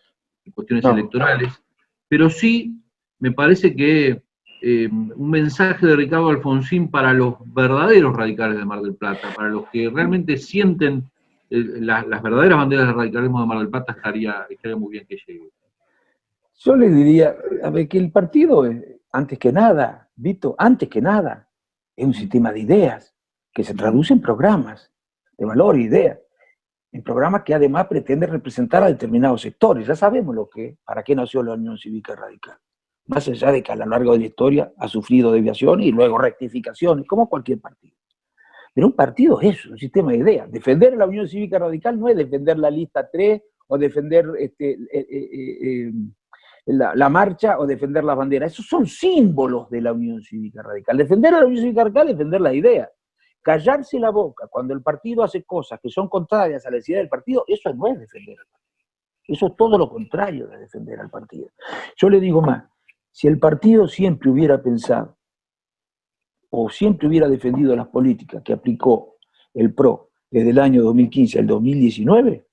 cuestiones electorales, pero sí me parece que un mensaje de Ricardo Alfonsín para los verdaderos radicales de Mar del Plata, para los que realmente sienten las verdaderas banderas del radicalismo de Mar del Plata, estaría muy bien que llegue. Yo le diría, a ver, que el partido, antes que nada, Vito, antes que nada, es un sistema de ideas que se traduce en programas de valor e ideas, en programas que además pretenden representar a determinados sectores. Ya sabemos para qué nació la Unión Cívica Radical. Más allá de que a lo largo de la historia ha sufrido desviaciones y luego rectificaciones, como cualquier partido. Pero un partido es eso, un sistema de ideas. Defender a la Unión Cívica Radical no es defender la lista 3 o defender la marcha o defender las banderas. Esos son símbolos de la Unión Cívica Radical. Defender a la Unión Cívica Radical es defender las ideas. Callarse la boca cuando el partido hace cosas que son contrarias a la idea del partido, eso no es defender al partido. Eso es todo lo contrario de defender al partido. Yo le digo más, si el partido siempre hubiera pensado o siempre hubiera defendido las políticas que aplicó el PRO desde el año 2015 al 2019,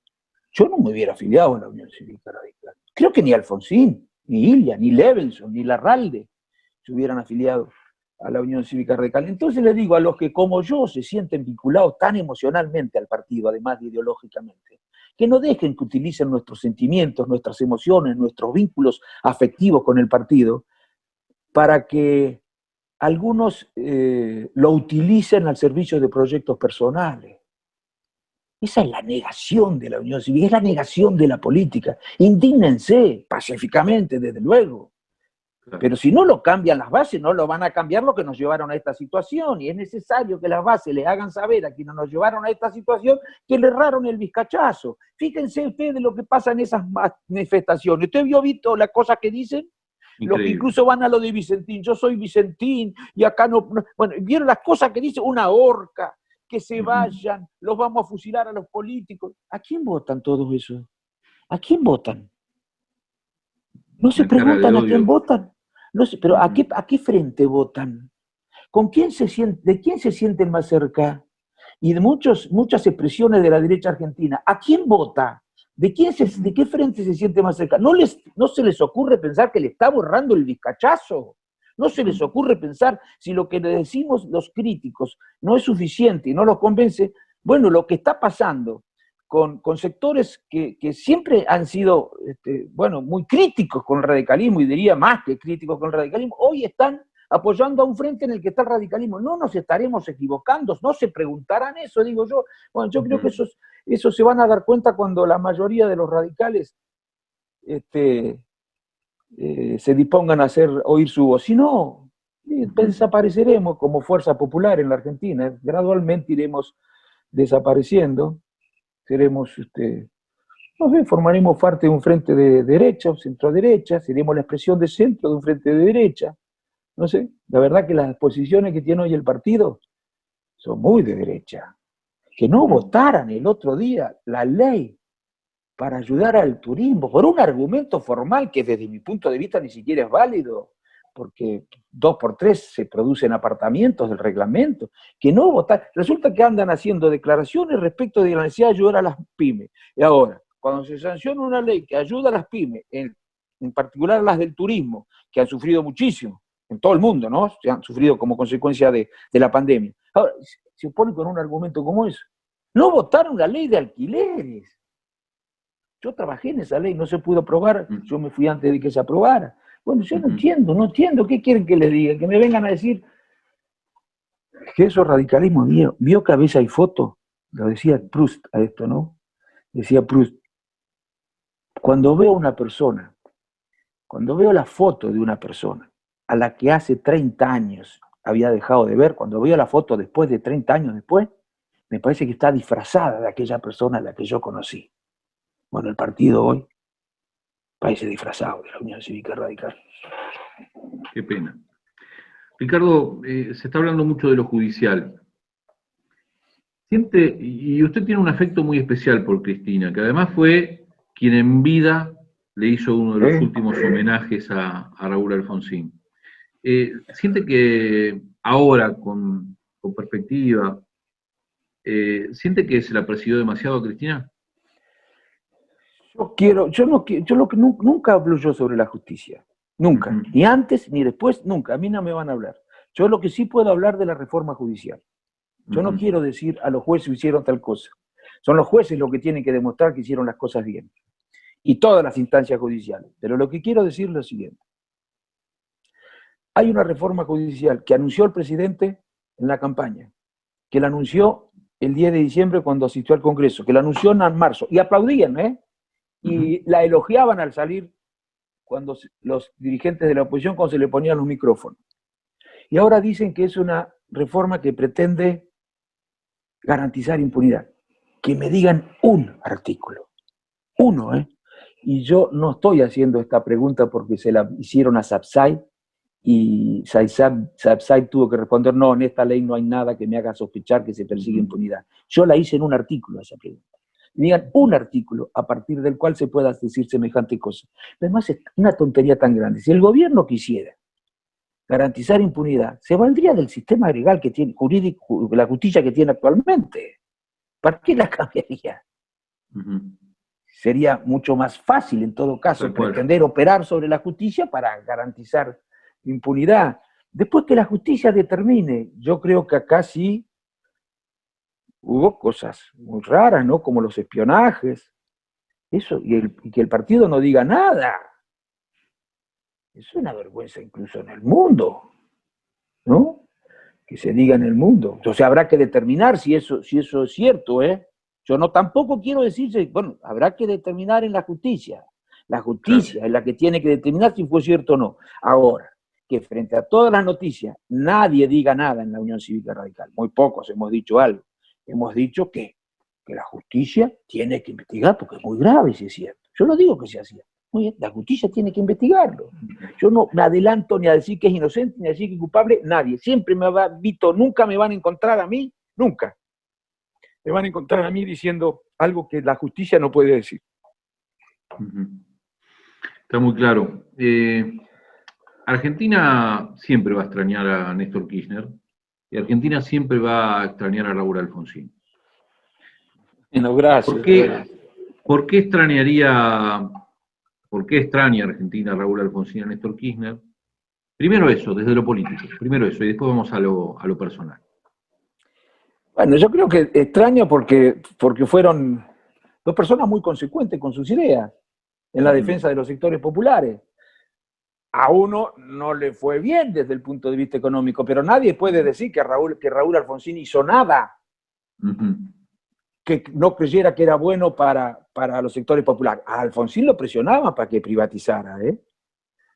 yo no me hubiera afiliado a la Unión Cívica Radical. Creo que ni Alfonsín, ni Ilia, ni Levenson, ni Larralde se hubieran afiliado a la Unión Cívica Radical. Entonces le digo a los que como yo se sienten vinculados tan emocionalmente al partido, además de ideológicamente, que no dejen que utilicen nuestros sentimientos, nuestras emociones, nuestros vínculos afectivos con el partido, para que algunos lo utilicen al servicio de proyectos personales. Esa es la negación de la Unión Cívica, es la negación de la política. Indígnense pacíficamente, desde luego. Pero si no lo cambian las bases, no lo van a cambiar lo que nos llevaron a esta situación. Y es necesario que las bases les hagan saber a quienes nos llevaron a esta situación que le erraron el vizcachazo. Fíjense ustedes lo que pasa en esas manifestaciones. ¿Usted vio, Vito, las cosas que dicen? Increíble. Los que incluso van a lo de Vicentín. Yo soy Vicentín y acá no. Bueno, ¿vieron las cosas que dice? Una horca, que se vayan, los vamos a fusilar a los políticos. ¿A quién votan todos esos? ¿A quién votan? No se preguntan a quién votan. No sé, pero ¿a qué frente votan? ¿Con quién ¿De quién se sienten más cerca? Y de muchas expresiones de la derecha argentina. ¿A quién vota? ¿De qué frente se siente más cerca? ¿No se les ocurre pensar que le está borrando el vizcachazo? ¿No se les ocurre pensar si lo que le decimos los críticos no es suficiente y no los convence? Bueno, lo que está pasando con sectores que siempre han sido muy críticos con el radicalismo, y diría más que críticos con el radicalismo, hoy están apoyando a un frente en el que está el radicalismo. No nos estaremos equivocando, no se preguntarán eso, digo yo. Bueno, yo creo que eso se van a dar cuenta cuando la mayoría de los radicales se dispongan a hacer oír su voz. Si no, desapareceremos como fuerza popular en la Argentina. Gradualmente iremos desapareciendo, seremos, no sé, formaremos parte de un frente de derecha o centro-derecha, seremos la expresión de centro de un frente de derecha. No sé, la verdad que las posiciones que tiene hoy el partido son muy de derecha. Que no votaran el otro día la ley para ayudar al turismo, por un argumento formal que desde mi punto de vista ni siquiera es válido, porque 2x3 se producen apartamientos del reglamento, que no votar. Resulta que andan haciendo declaraciones respecto de la necesidad de ayudar a las pymes. Y ahora, cuando se sanciona una ley que ayuda a las pymes, en particular las del turismo, que han sufrido muchísimo, en todo el mundo, ¿no? Se han sufrido como consecuencia de la pandemia. Ahora, se opone con un argumento como eso. No votaron la ley de alquileres. Yo trabajé en esa ley, no se pudo aprobar, yo me fui antes de que se aprobara. Bueno, yo no entiendo, ¿qué quieren que les diga? Que me vengan a decir que eso es radicalismo mío. ¿Vio que a veces hay fotos? Lo decía Proust a esto, ¿no? Decía Proust, cuando veo una persona, cuando veo la foto de una persona a la que hace 30 años había dejado de ver, cuando veo la foto después de 30 años después, me parece que está disfrazada de aquella persona a la que yo conocí. Bueno, el partido hoy parece disfrazado de la Unión Cívica Radical. Qué pena. Ricardo, se está hablando mucho de lo judicial. Siente, y usted tiene un afecto muy especial por Cristina, que además fue quien en vida le hizo uno de los últimos homenajes a Raúl Alfonsín. ¿Siente que ahora, con perspectiva, siente que se la persiguió demasiado a Cristina? Nunca hablo yo sobre la justicia, nunca, ni antes ni después, nunca, a mí no me van a hablar. Yo lo que sí puedo hablar de la reforma judicial. Yo no quiero decir a los jueces hicieron tal cosa. Son los jueces los que tienen que demostrar que hicieron las cosas bien. Y todas las instancias judiciales. Pero lo que quiero decir es lo siguiente. Hay una reforma judicial que anunció el presidente en la campaña, que la anunció el 10 de diciembre cuando asistió al Congreso, que la anunció en marzo. Y aplaudían, y la elogiaban al salir cuando los dirigentes de la oposición cuando se le ponían los micrófonos. Y ahora dicen que es una reforma que pretende garantizar impunidad. Que me digan un artículo, uno, y yo no estoy haciendo esta pregunta porque se la hicieron a Sapsay y Sapsay tuvo que responder, no, en esta ley no hay nada que me haga sospechar que se persigue impunidad. Yo la hice en un artículo esa pregunta. Digan un artículo a partir del cual se pueda decir semejante cosa. Además es una tontería tan grande. Si el gobierno quisiera garantizar impunidad, se valdría del sistema legal que tiene, jurídico, la justicia que tiene actualmente. ¿Para qué la cambiaría? Sería mucho más fácil, en todo caso, pretender operar sobre la justicia para garantizar impunidad. Después que la justicia determine, yo creo que acá sí hubo cosas muy raras, ¿no? Como los espionajes, eso, y que el partido no diga nada. Es una vergüenza incluso en el mundo, ¿no? Que se diga en el mundo. Entonces habrá que determinar si eso es cierto, Yo no tampoco quiero decir, bueno, habrá que determinar en la justicia. La justicia es la que tiene que determinar si fue cierto o no. Ahora, que frente a todas las noticias nadie diga nada en la Unión Cívica Radical. Muy pocos hemos dicho algo. Hemos dicho que la justicia tiene que investigar porque es muy grave si es cierto. Yo no digo que sea cierto. Muy bien, la justicia tiene que investigarlo. Yo no me adelanto ni a decir que es inocente, ni a decir que es culpable, nadie. Siempre me va visto, nunca me van a encontrar a mí, nunca. Me van a encontrar a mí diciendo algo que la justicia no puede decir. Está muy claro. Argentina siempre va a extrañar a Néstor Kirchner y Argentina siempre va a extrañar a Raúl Alfonsín. No, gracias. ¿Por qué extraña Argentina a Raúl Alfonsín y a Néstor Kirchner? Primero eso, desde lo político, primero eso, y después vamos a lo personal. Bueno, yo creo que extraña porque fueron dos personas muy consecuentes con sus ideas en la defensa de los sectores populares. a uno no le fue bien desde el punto de vista económico, pero nadie puede decir que Raúl Alfonsín hizo nada que no creyera que era bueno para los sectores populares. A Alfonsín lo presionaban para que privatizara,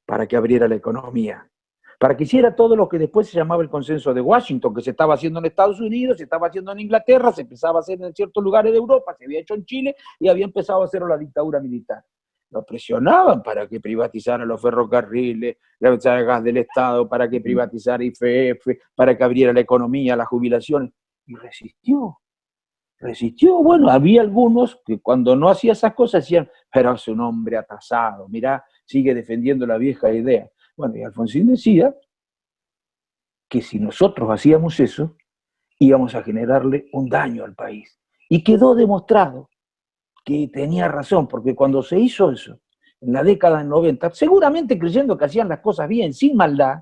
para que abriera la economía, para que hiciera todo lo que después se llamaba el consenso de Washington, que se estaba haciendo en Estados Unidos, se estaba haciendo en Inglaterra, se empezaba a hacer en ciertos lugares de Europa, se había hecho en Chile y había empezado a hacer la dictadura militar. Lo presionaban para que privatizara los ferrocarriles, el gas del Estado, para que privatizara IFF, para que abriera la economía, las jubilaciones, y resistió. Bueno, había algunos que cuando no hacía esas cosas decían, pero es un hombre atrasado, mirá, sigue defendiendo la vieja idea. Bueno, y Alfonsín decía que si nosotros hacíamos eso, íbamos a generarle un daño al país. Y quedó demostrado que tenía razón, porque cuando se hizo eso, en la década del 90, seguramente creyendo que hacían las cosas bien, sin maldad,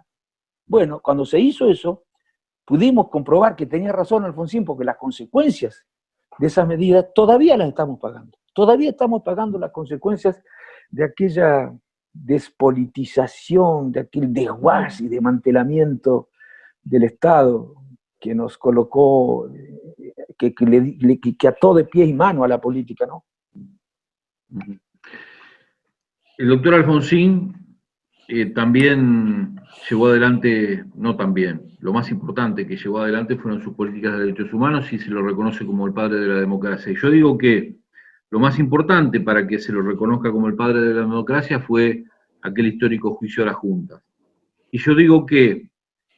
bueno, cuando se hizo eso, pudimos comprobar que tenía razón Alfonsín, porque las consecuencias de esas medidas todavía las estamos pagando. Todavía estamos pagando las consecuencias de aquella despolitización, de aquel desguace y desmantelamiento del Estado que nos colocó, que ató de pies y manos a la política, ¿no? El doctor Alfonsín también llevó adelante, no también, lo más importante que llevó adelante fueron sus políticas de derechos humanos y se lo reconoce como el padre de la democracia. Y yo digo que lo más importante para que se lo reconozca como el padre de la democracia fue aquel histórico juicio a la Junta. Y yo digo que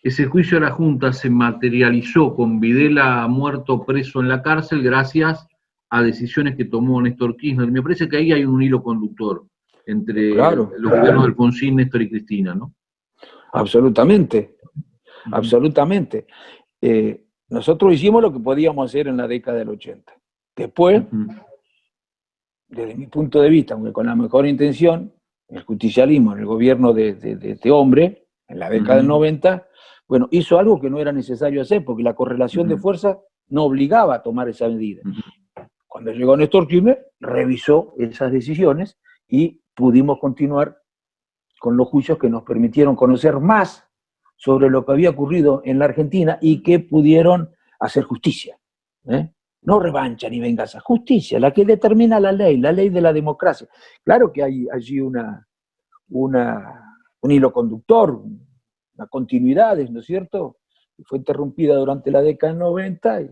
ese juicio a la Junta se materializó con Videla muerto preso en la cárcel gracias a decisiones que tomó Néstor Kirchner. Me parece que ahí hay un hilo conductor entre los gobiernos de Alfonsín, Néstor y Cristina, ¿no? Absolutamente, absolutamente. Nosotros hicimos lo que podíamos hacer en la década del 80. Después, desde mi punto de vista, aunque con la mejor intención, el justicialismo en el gobierno de este hombre, en la década del 90, bueno, hizo algo que no era necesario hacer, porque la correlación de fuerzas no obligaba a tomar esa medida. Cuando llegó Néstor Kirchner, revisó esas decisiones y pudimos continuar con los juicios que nos permitieron conocer más sobre lo que había ocurrido en la Argentina y que pudieron hacer justicia. No revancha ni venganza, justicia, la que determina la ley de la democracia. Claro que hay allí un hilo conductor, una continuidad, ¿no es cierto? Fue interrumpida durante la década del 90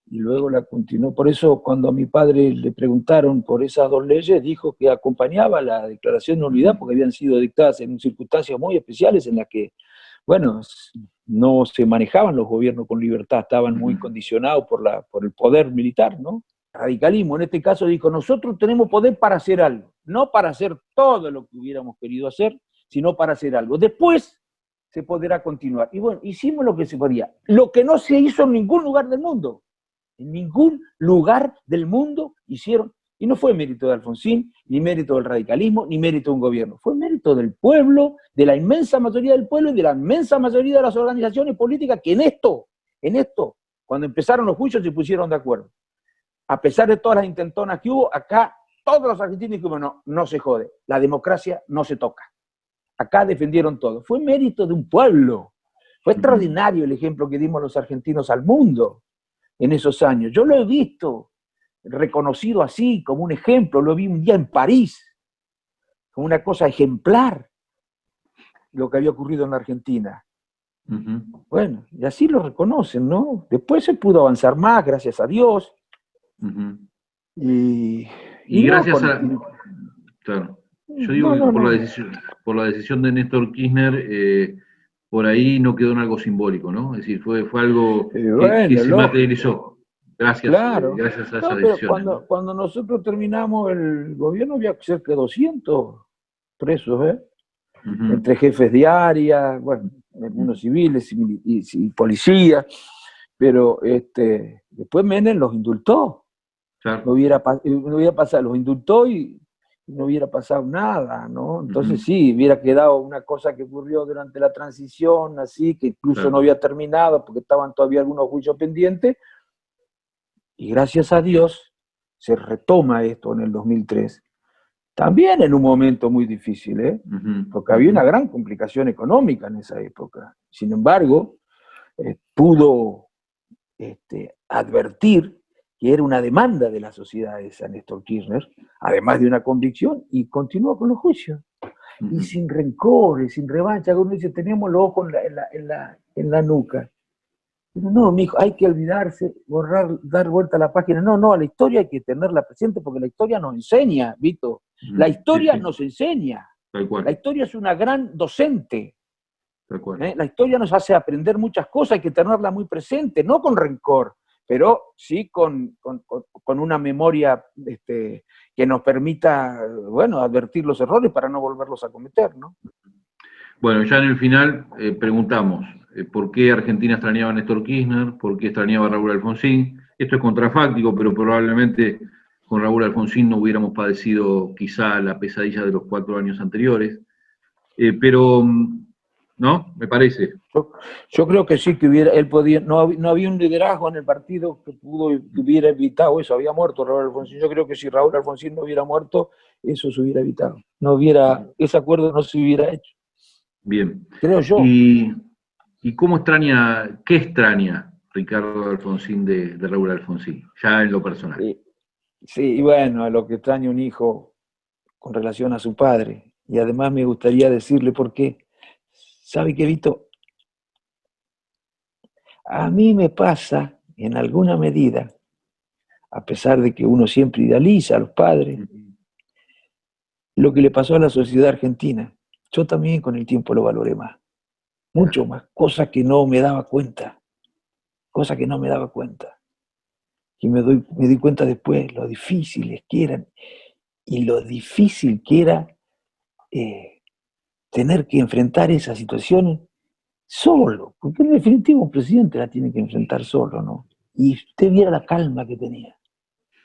y luego la continuó. Por eso cuando a mi padre le preguntaron por esas dos leyes, dijo que acompañaba la declaración de nulidad porque habían sido dictadas en circunstancias muy especiales en las que, bueno, no se manejaban los gobiernos con libertad, estaban muy condicionados por el poder militar, ¿no? Radicalismo, en este caso, dijo, nosotros tenemos poder para hacer algo, no para hacer todo lo que hubiéramos querido hacer, sino para hacer algo. Después se podrá continuar. Y bueno, hicimos lo que se podía. Lo que no se hizo en ningún lugar del mundo. En ningún lugar del mundo hicieron, y no fue mérito de Alfonsín, ni mérito del radicalismo, ni mérito de un gobierno, fue mérito del pueblo, de la inmensa mayoría del pueblo y de la inmensa mayoría de las organizaciones políticas que en esto, cuando empezaron los juicios se pusieron de acuerdo. A pesar de todas las intentonas que hubo, acá todos los argentinos dijeron, no se jode, la democracia no se toca. Acá defendieron todo. Fue mérito de un pueblo. Fue extraordinario el ejemplo que dimos los argentinos al mundo en esos años. Yo lo he visto reconocido así, como un ejemplo, lo vi un día en París, como una cosa ejemplar, lo que había ocurrido en la Argentina. Bueno, y así lo reconocen, ¿no? Después se pudo avanzar más, gracias a Dios. Y gracias a... Claro. Yo digo que por la decisión de Néstor Kirchner, por ahí no quedó en algo simbólico, ¿no? Es decir, fue algo que se materializó. Gracias a esa decisión. Cuando nosotros terminamos el gobierno había cerca de 200 presos, entre jefes de área, bueno, algunos civiles y policías, pero después Menem los indultó. Claro. No hubiera pasado, los indultó y no hubiera pasado nada, ¿no? Entonces sí, hubiera quedado una cosa que ocurrió durante la transición, así, que incluso no había terminado porque estaban todavía algunos juicios pendientes, y gracias a Dios se retoma esto en el 2003, También en un momento muy difícil, ¿eh? Porque había una gran complicación económica en esa época. Sin embargo, pudo advertir que era una demanda de la sociedad esa, Néstor Kirchner, además de una convicción, y continuó con los juicios. Y sin rencores, sin revancha, uno dice, teníamos los ojos en la nuca. Pero no, mijo, hay que olvidarse, borrar, dar vuelta a la página. No, a la historia hay que tenerla presente porque la historia nos enseña, Vito. La historia nos enseña. Tal cual. La historia es una gran docente. Tal cual. La historia nos hace aprender muchas cosas, hay que tenerla muy presente, no con rencor, pero sí con una memoria que nos permita, bueno, advertir los errores para no volverlos a cometer, ¿no? Bueno, ya en el final preguntamos por qué Argentina extrañaba a Néstor Kirchner, por qué extrañaba a Raúl Alfonsín. Esto es contrafáctico, pero probablemente con Raúl Alfonsín no hubiéramos padecido quizá la pesadilla de los 4 años anteriores. Pero, ¿no? Me parece. Yo creo que sí, que él podía, no había un liderazgo en el partido que hubiera evitado eso. Había muerto Raúl Alfonsín. Yo creo que si Raúl Alfonsín no hubiera muerto, eso se hubiera evitado. Ese acuerdo no se hubiera hecho. Bien. Creo yo. ¿Y cómo qué extraña Ricardo Alfonsín de Raúl Alfonsín, ya en lo personal? Sí, y bueno, a lo que extraña un hijo con relación a su padre. Y además me gustaría decirle por qué. ¿Sabe qué, Vito? A mí me pasa, en alguna medida, a pesar de que uno siempre idealiza a los padres, lo que le pasó a la sociedad argentina. Yo también con el tiempo lo valoré más, mucho más, cosas que no me daba cuenta, y me di cuenta después lo difíciles que eran, y lo difícil que era tener que enfrentar esas situaciones solo, porque en definitiva un presidente la tiene que enfrentar solo, ¿no? Y usted viera la calma que tenía.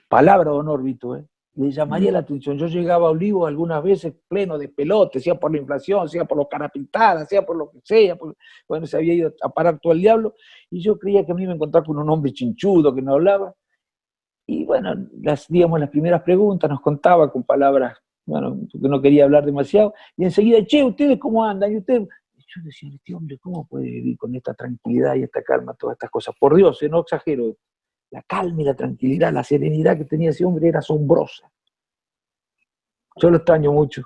Palabra de honor, Vito, ¿eh? Le llamaría la atención. Yo llegaba a Olivos algunas veces pleno de pelote, sea por la inflación, sea por los carapintadas, sea por lo que sea, bueno, se había ido a parar todo el diablo, y yo creía que a mí me encontraba con un hombre chinchudo que no hablaba, y bueno, digamos, las primeras preguntas nos contaba con palabras, bueno, porque no quería hablar demasiado, y enseguida, che, ¿ustedes cómo andan? Y usted, yo decía, este hombre, ¿cómo puede vivir con esta tranquilidad y esta calma, todas estas cosas? Por Dios, no exagero, la calma y la tranquilidad, la serenidad que tenía ese hombre era asombrosa. Yo lo extraño mucho.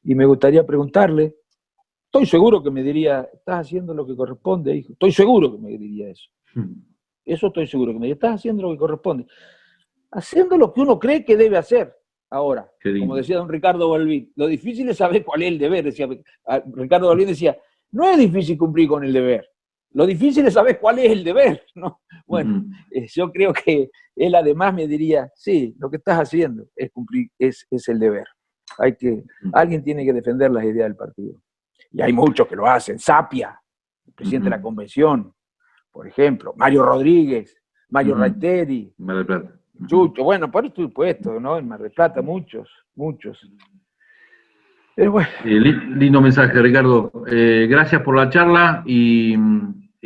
Y me gustaría preguntarle, estoy seguro que me diría, estás haciendo lo que corresponde, hijo. Estoy seguro que me diría eso. Eso estoy seguro que me diría, estás haciendo lo que corresponde. Haciendo lo que uno cree que debe hacer. Ahora, como decía don Ricardo Balbín, lo difícil es saber cuál es el deber. Decía, Ricardo Balbín decía, no es difícil cumplir con el deber. Lo difícil es saber cuál es el deber, ¿no? Bueno, yo creo que él además me diría, sí, lo que estás haciendo es cumplir, es el deber. Alguien tiene que defender las ideas del partido. Y hay muchos que lo hacen. Sapia, el presidente de la convención, por ejemplo, Mario Rodríguez, Mario Reiteri, Mar del Plata. Chucho, bueno, por supuesto, ¿no? En Mar del Plata, muchos. Pero bueno. Lindo mensaje, Ricardo. Gracias por la charla y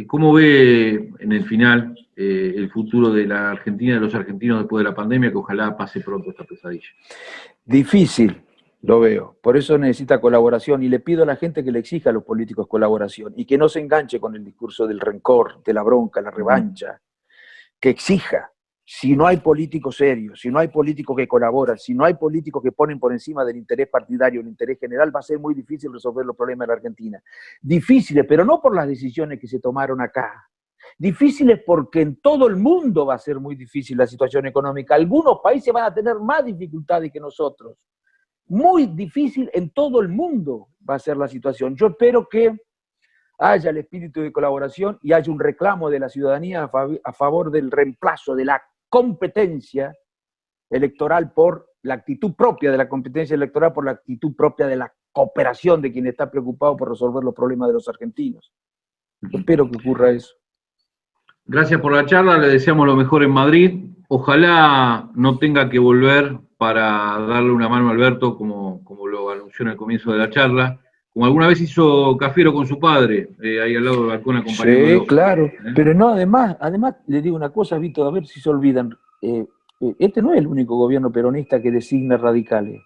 ¿cómo ve en el final el futuro de la Argentina, de los argentinos después de la pandemia, que ojalá pase pronto esta pesadilla? Difícil, lo veo. Por eso necesita colaboración y le pido a la gente que le exija a los políticos colaboración y que no se enganche con el discurso del rencor, de la bronca, la revancha, que exija. Si no hay políticos serios, si no hay políticos que colaboran, si no hay políticos que ponen por encima del interés partidario, el interés general, va a ser muy difícil resolver los problemas de la Argentina. Difíciles, pero no por las decisiones que se tomaron acá. Difíciles porque en todo el mundo va a ser muy difícil la situación económica. Algunos países van a tener más dificultades que nosotros. Muy difícil en todo el mundo va a ser la situación. Yo espero que haya el espíritu de colaboración y haya un reclamo de la ciudadanía a favor del reemplazo de la competencia electoral por la actitud propia de la competencia electoral, por la actitud propia de la cooperación de quien está preocupado por resolver los problemas de los argentinos. Espero que ocurra eso. Gracias por la charla, le deseamos lo mejor en Madrid. Ojalá no tenga que volver para darle una mano a Alberto, como lo anunció en el comienzo de la charla. Como alguna vez hizo Cafiero con su padre, ahí al lado del balcón acompañándolo. Sí, claro. Pero no, además le digo una cosa, Vito, a ver si se olvidan. Este no es el único gobierno peronista que designa radicales.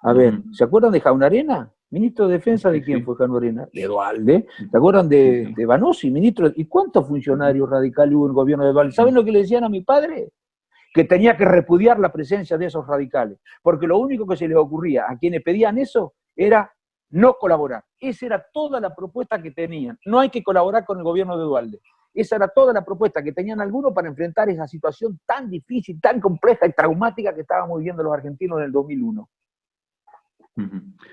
A ver, ¿se acuerdan de Jaunarena? ¿Ministro de Defensa de quién fue Jaunarena? De Duhalde. ¿Se acuerdan de Vanossi, ministro? ¿Y cuántos funcionarios radicales hubo en el gobierno de Duhalde? ¿Saben lo que le decían a mi padre? Que tenía que repudiar la presencia de esos radicales, porque lo único que se les ocurría a quienes pedían eso era no colaborar. Esa era toda la propuesta que tenían. No hay que colaborar con el gobierno de Duhalde. Esa era toda la propuesta que tenían algunos para enfrentar esa situación tan difícil, tan compleja y traumática que estábamos viviendo los argentinos en el 2001.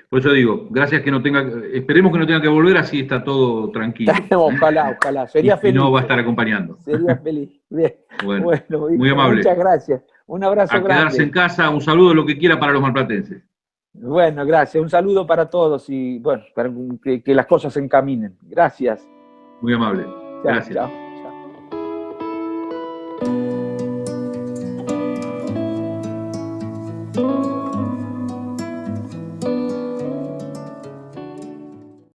Por eso digo, gracias que no tenga, esperemos que no tenga que volver, así está todo tranquilo. Ojalá, sería feliz. Y no va a estar acompañando. Sería feliz. Bien. Bueno, muy amable. Muchas gracias. Un abrazo grande. A quedarse en casa, un saludo, lo que quiera para los marplatenses. Bueno, gracias. Un saludo para todos y bueno, para que las cosas se encaminen. Gracias. Muy amable. Chao, gracias. Chao.